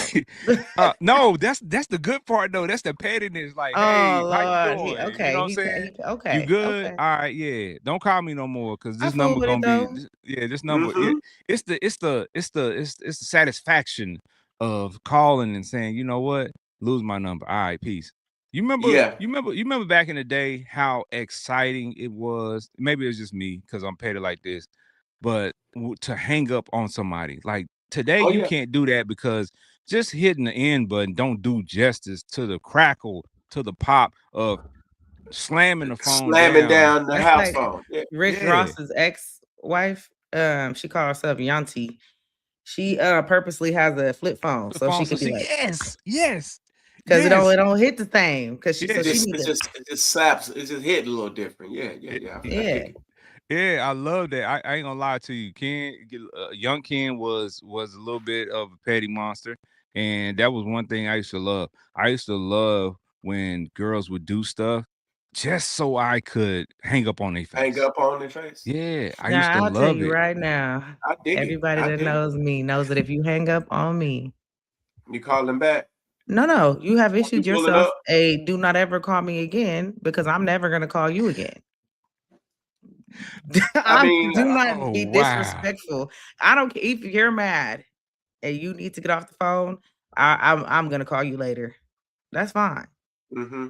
them. No, that's the good part though. That's the pettiness. Like, hey, Oh how you Lord. doing? You know what I'm saying? You Okay. good? Okay. All right, yeah. Don't call me no more because I this fool number with it gonna be though. this number. Mm-hmm. It's the satisfaction of calling and saying, you know what, lose my number. All right, peace. Yeah. You remember back in the day how exciting it was. Maybe it's just me because I'm petty like this, but to hang up on somebody like today, Oh you yeah. can't do that because just hitting the end button don't do justice to the crackle, to the pop of slamming the phone Slamming down. down the That's house like phone. Yeah. Rick Yeah. Ross's ex-wife. She called herself Yanti. She purposely has a flip phone The so she phone, so could be she, like, yes, because it yes. don't hit the same. Because she Yeah, so she this need to It just slaps. It just hit a little different. Yeah. I yeah. yeah. dig it. Yeah, I love that. I ain't gonna lie to you. Young Ken was a little bit of a petty monster, and that was one thing I used to love. I used to love when girls would do stuff just so I could hang up on their Hang face. up on their face. Yeah, I used to Now I'll tell love you it. right now, I dig it. everybody I that dig it. knows me knows that if you hang up on me, You call them back. no, you have You issued pull it yourself up. a do not ever call me again because I'm never gonna call you again. I mean, Do not Oh be wow. disrespectful. I don't care if you're mad and you need to get off the phone. I'm gonna call you later. That's fine. mm-hmm.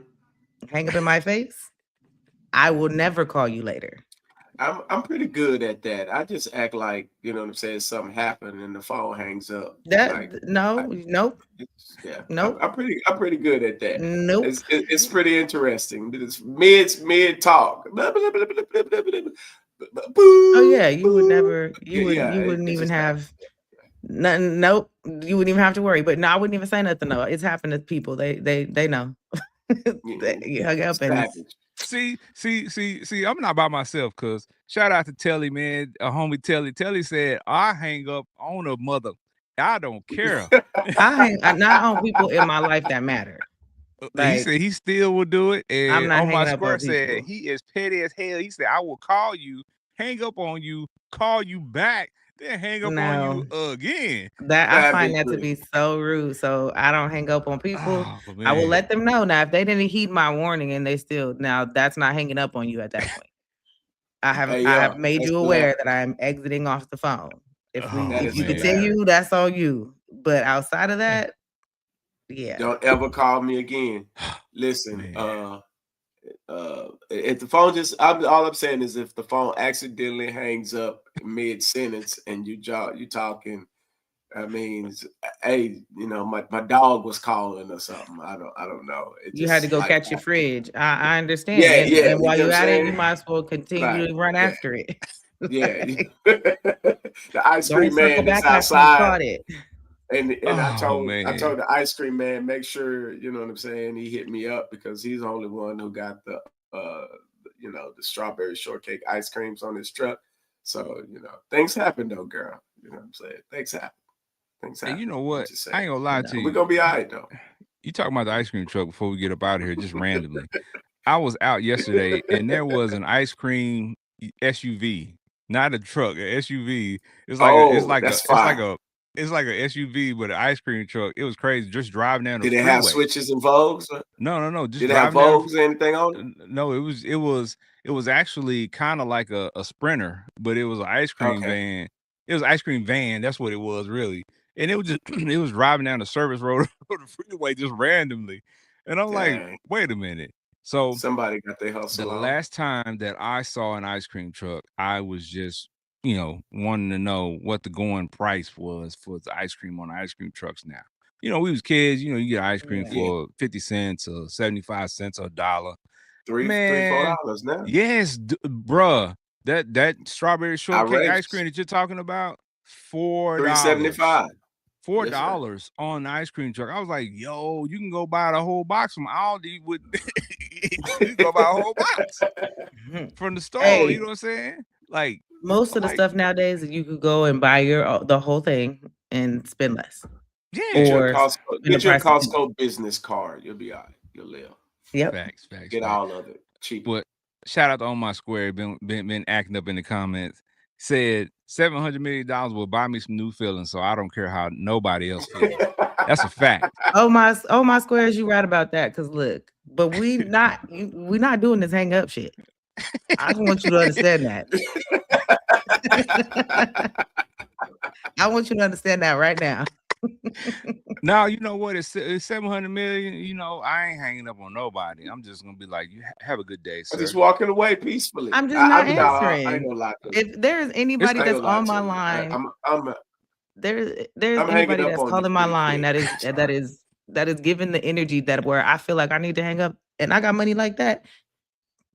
Hang up in my face. I will never call you later. I'm pretty good at that. I just act like, you know what I'm saying, something happened and the phone hangs up. Like No, nope, yeah, nope, I'm pretty good at that. nope. It's pretty interesting. It's mid talk. Blah, blah, blah, blah, blah, blah, blah, blah, Oh yeah, boo, you would boo. never, Yeah, you wouldn't it even just happens. have nothing. Nope, you wouldn't even have to worry. But no, I wouldn't even say nothing. No, it's happened to people. They know. You hung up and Savage. See, I'm not by myself because shout out to Telly, man. A homie Telly. Telly said, I hang up on a mother. I don't care. not on people in my life that matter. He Like, said he still will do it. I'm And not on my hanging up square on said people. he is petty as hell. He said, I will call you, hang up on you, call you back, then hang up on you again. That I find that to be so rude. So I don't hang up on people. Oh, I will man. let them know. Now, if they didn't heed my warning and they still now that's not hanging up on you at that point. I have made you aware that I'm exiting off the phone. If you man. continue, that's on you. But outside of that, yeah. Don't ever call me again. Listen, if the phone all I'm saying is if the phone accidentally hangs up mid sentence and you talking, I mean, hey, you know, my dog was calling or something. I don't know. You had to go catch your fridge. I understand. Yeah. And while you're at it, you might as well continue to run after it. Yeah. The ice cream man is outside. outside. And I told the ice cream man, make sure, you know what I'm saying, he hit me up because he's the only one who got the you know, the strawberry shortcake ice creams on his truck. So, you know, things happen though, girl. You know what I'm saying? Things happen. And you know what? I ain't gonna lie to you. We're gonna be all right though. You talking about the ice cream truck before we get up out of here, just randomly. I was out yesterday and there was an ice cream SUV, not a truck, an SUV. It's like an SUV with an ice cream truck. It was crazy. Just driving down the freeway. Did it have switches and Vogues? No. Just did it have Vogues or anything on it? No, it was actually kind of like a Sprinter, but it was an ice cream van. It was an ice cream van. That's what it was, really. And it was just it was driving down the service road or the freeway just randomly. And I'm like, wait a minute. So somebody got their hustle. The last time that I saw an ice cream truck, I was just, you know, wanting to know what the going price was for the ice cream on ice cream trucks now. You know, we was kids, you know, you get ice cream for 50 cents or 75 cents or $1. $3-4 now. Yes, bruh. That strawberry shortcake ice cream that you're talking about, $4. $3.75. $4 on the ice cream truck. I was like, yo, you can go buy the whole box from Aldi with you can go buy a whole box from the store. You know what I'm saying? Like most of the stuff nowadays, you could go and buy the whole thing and spend less. Yeah, get your Costco business card. You'll be all right. You'll live. Yep. Facts. Get all of it cheap. But shout out to On My Square, been acting up in the comments. Said $700 million will buy me some new feelings, so I don't care how nobody else feels. That's a fact. Oh my squares, you right about that. Cause look, but we not doing this hang up shit. I just want you to understand that. I want you to understand that right now. Now you know what? It's 700 million. You know, I ain't hanging up on nobody. I'm just gonna be like, you have a a good day, sir. I'm just walking away peacefully. I'm just not answering. I ain't gonna lie to you. If there's anybody that's on my line, there's anybody that's calling my line that is giving the energy that where I feel like I need to hang up, and I got money like that.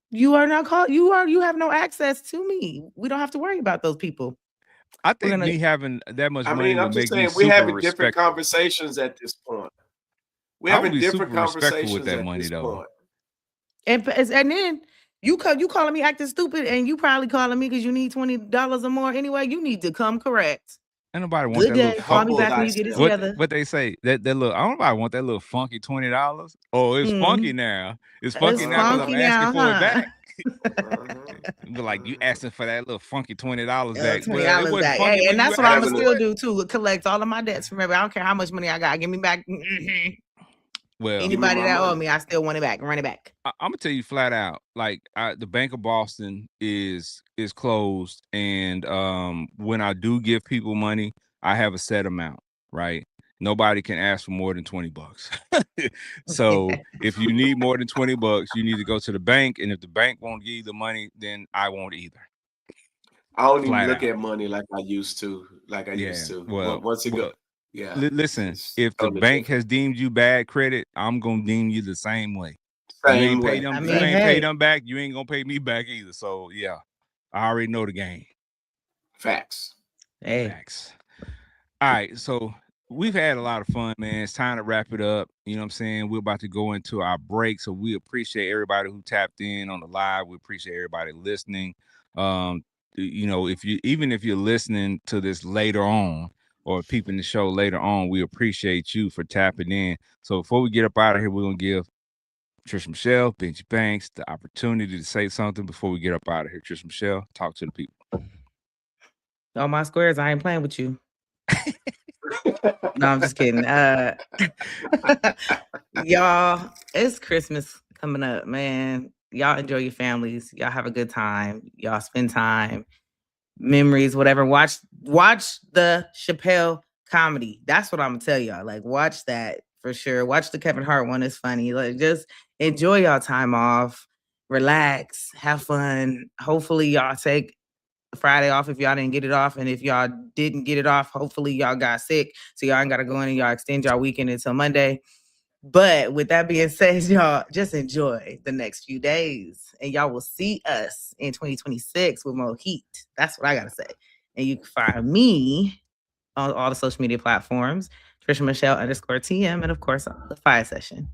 You are not called. You have no access to me. We don't have to worry about those people. I think me having that much money I'm just saying we're having different conversations at this point. We're having different conversations with that money though. And then you calling me acting stupid, and you probably calling me because you need $20 or more anyway. You need to come correct. And nobody wants that little call me back when you get it together. What they say that little, I don't nobody want that little funky $20. Oh, it's funky now. It's funky now because I'm asking for it back. But like you asking for that little funky $20 back. $20 back. Hey, and that's what I'm gonna still do too. Collect all of my debts. Remember, I don't care how much money I got. Give me back. Well, anybody that owe me, I still want it back. Run it back. I'm gonna tell you flat out. Like the Bank of Boston is closed, and when I do give people money, I have a set amount. Right. Nobody can ask for more than $20. So if you need more than $20, you need to go to the bank. And if the bank won't give you the money, then I won't either. I don't even flat look out. at money like I used to. Yeah. Once it go, yeah. Listen, It's if the totally bank different. has deemed you bad credit, I'm gonna deem you the same way. You Same ain't pay way. them. I You mean, ain't pay hey, them back. You ain't gonna pay me back either. So yeah, I already know the game. Facts. hey, Facts. All right, so we've had a lot of fun, man. It's time to wrap it up. You know what I'm saying? We're about to go into our break, so we appreciate everybody who tapped in on the live. We appreciate everybody listening. You know, if you're listening to this later on or peeping the show later on, we appreciate you for tapping in. So before we get up out of here, we're gonna give Trisha Michelle, Benji Banks the opportunity to say something before we get up out of here. Trisha Michelle, talk to the people. all my squares, I ain't playing with you. No, I'm just kidding. Y'all, it's Christmas coming up, man. Y'all enjoy your families. Y'all have a good time. Y'all spend time, memories, whatever. Watch the Chappelle comedy. That's what I'm gonna tell y'all. Like, watch that for sure. Watch the Kevin Hart one. It's funny. Like, just enjoy y'all time off, relax, have fun. Hopefully, y'all take Friday off if y'all didn't get it off. And if y'all didn't get it off, hopefully y'all got sick. So y'all ain't gotta go in and y'all extend y'all weekend until Monday. But with that being said, y'all just enjoy the next few days. And y'all will see us in 2026 with more heat. That's what I gotta say. And you can find me on all the social media platforms, Trisha Michelle _TM, and of course the Fire Session.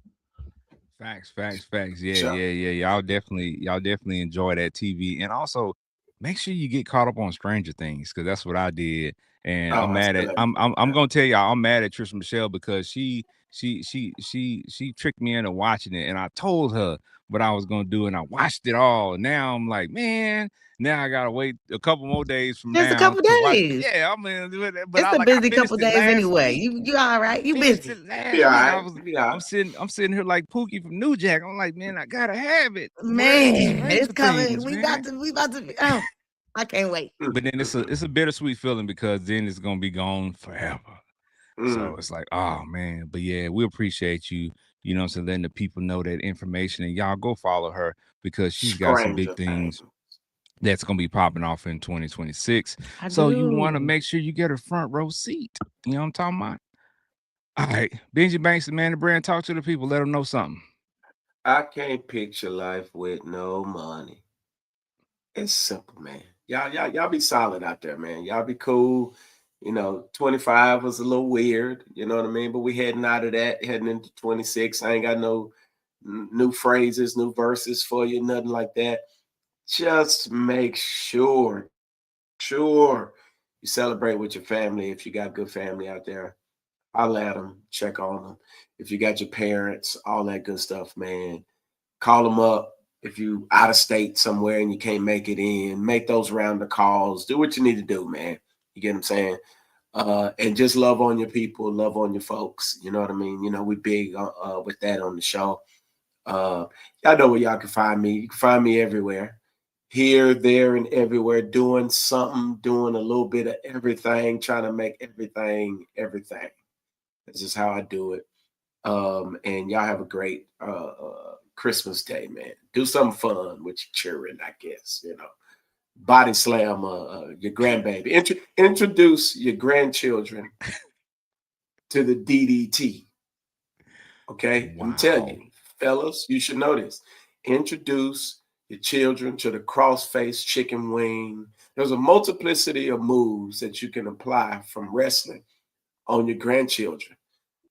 Facts. Yeah, Sure. yeah. Y'all definitely enjoy that TV. And also make sure you get caught up on Stranger Things, because that's what I did. And Oh, I'm I mad still at haven't I'm gonna tell y'all I'm mad at Trisha Michelle because she tricked me into watching it, and I told her what I was gonna do, and I watched it all. Now I'm like, man, now I gotta wait a couple more days from Just a now couple to watch. days. Yeah, I'm gonna do it. But It's I a busy finished couple it days last anyway. week. You all right? You Finished busy. it last Be all week. right. Be all right. I'm sitting here like Pookie from New Jack. I'm like, man, I gotta have it. Man, Stranger it's coming. Things, We man. about to be. Oh, I can't wait. But then it's a bittersweet feeling because then it's gonna be gone forever. So it's like, oh man. But yeah, we appreciate you. You know, so letting the people know that information, and y'all go follow her because she's got some big Stranger things Things. that's gonna be popping off in 2026. I So you want to do. make sure you get a front row seat. You know what I'm talking about? All right, Benji Banks, the man of brand, talk to the people. Let them know something. I can't picture life with no money. It's simple, man. Y'all be solid out there, man. Y'all be cool. You know, 25 was a little weird, you know what I mean? But we heading out of that, heading into 26. I ain't got no new phrases, new verses for you, nothing like that. Just make sure you celebrate with your family. If you got good family out there, I'll at them, check on them. If you got your parents, all that good stuff, man, call them up. If you out of state somewhere and you can't make it in, make those round of calls. Do what you need to do, man. You get what I'm saying? And just love on your people, love on your folks. You know what I mean? You know, we big with that on the show. Y'all know where y'all can find me. You can find me everywhere. Here, there, and everywhere, doing something, doing a little bit of everything, trying to make everything. This is how I do it. And y'all have a great Christmas day, man. Do something fun with your children, I guess, you know. Body slam your grandbaby. Introduce your grandchildren to the DDT. Okay? I'm telling you, fellas, you should know this. Introduce your children to the cross-face chicken wing. There's a multiplicity of moves that you can apply from wrestling on your grandchildren.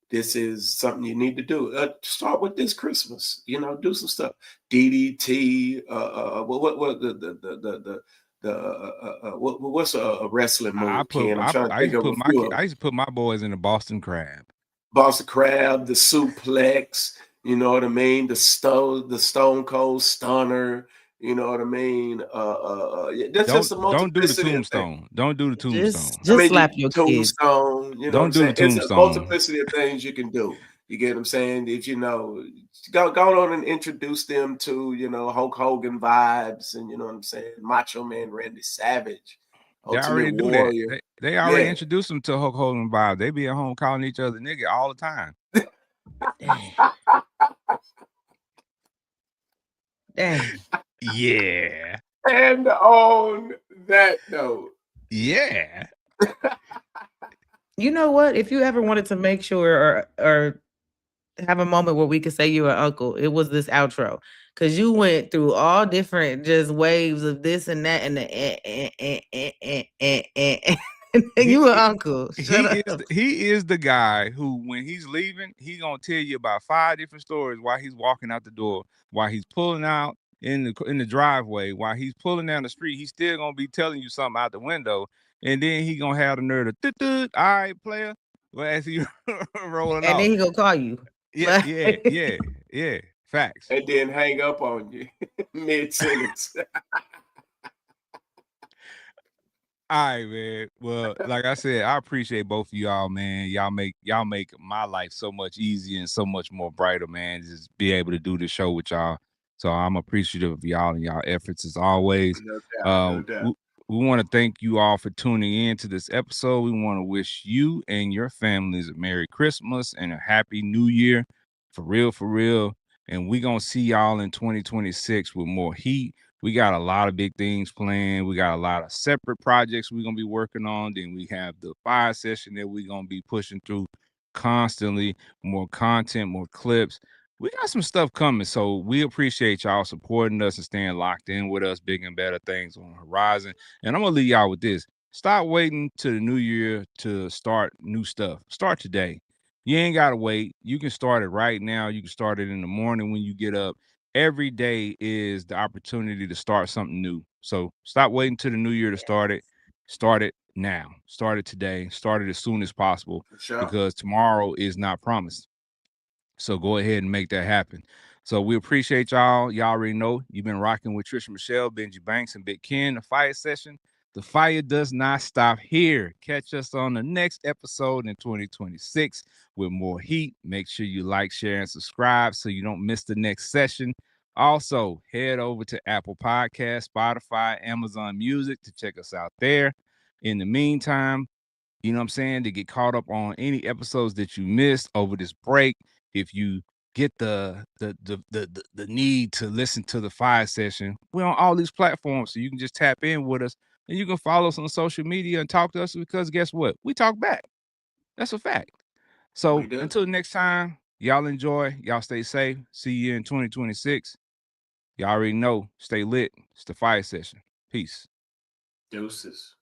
This is something you need to do. Start with this Christmas. You know, do some stuff. DDT. What's a wrestling move, Ken? I'm trying to think of a few. I used to put my boys in the Boston Crab. Boston Crab, the suplex. You know what I mean? The Stone Cold Stunner. You know what I mean? That's just a Don't do the multiplicity of things. tombstone. Don't do the tombstone. Just slap your kids. Tombstone, you know what I'm Don't do saying? the It's a tombstone. multiplicity of things you can do. You get what I'm saying? If you know, go on and introduce them to, you know, Hulk Hogan vibes and, you know what I'm saying, Macho Man Randy Savage, They already Ultimate do Warrior. that. They already Yeah. introduced them to Hulk Hogan vibe. They be at home calling each other nigga all the time. Dang. Yeah. And on that note. Yeah. You know what? If you ever wanted to make sure or have a moment where we could say you're an uncle, it was this outro. Cause you went through all different just waves of this and that and you an uncle. Shut up. He is the guy who, when he's leaving, he gonna tell you about 5 different stories while he's walking out the door, while he's pulling out in the driveway, while he's pulling down the street. He's still gonna be telling you something out the window, and then he gonna have the nerve to all right, player. Well, as he rolling And off. then he gonna call you. Yeah. Facts. And then hang up on you mid-sentence. All right, man. Well, like I said, I appreciate both of y'all, man. Y'all make my life so much easier and so much more brighter, man. Just be able to do this show with y'all. So I'm appreciative of y'all and y'all efforts as always. No doubt. We want to thank you all for tuning in to this episode. We want to wish you and your families a Merry Christmas and a Happy New Year. For real. And we're going to see y'all in 2026 with more heat. We got a lot of big things planned. We got a lot of separate projects we're going to be working on. Then we have the fire session that we're going to be pushing through constantly. More content, more clips. We got some stuff coming. So we appreciate y'all supporting us and staying locked in with us. Big and better things on the horizon. And I'm going to leave y'all with this. Stop waiting to the new year to start new stuff. Start today. You ain't got to wait. You can start it right now. You can start it in the morning when you get up. Every day is the opportunity to start something new. So stop waiting till the new year to start it. Start it now. Start it today. Start it as soon as possible, because tomorrow is not promised. So go ahead and make that happen. So we appreciate y'all. Y'all already know you've been rocking with Trisha Michelle, Benji Banks, and Big Ken. The fire session. The fire does not stop here. Catch us on the next episode in 2026 with more heat. Make sure you like, share, and subscribe so you don't miss the next session. Also, head over to Apple Podcasts, Spotify, Amazon Music to check us out there. In the meantime, you know what I'm saying, to get caught up on any episodes that you missed over this break. If you get the need to listen to the fire session, we're on all these platforms, so you can just tap in with us and you can follow us on social media and talk to us, because guess what? We talk back. That's a fact. So until next time, y'all enjoy. Y'all stay safe. See you in 2026. Y'all already know. Stay lit. It's the fire session. Peace. Deuces.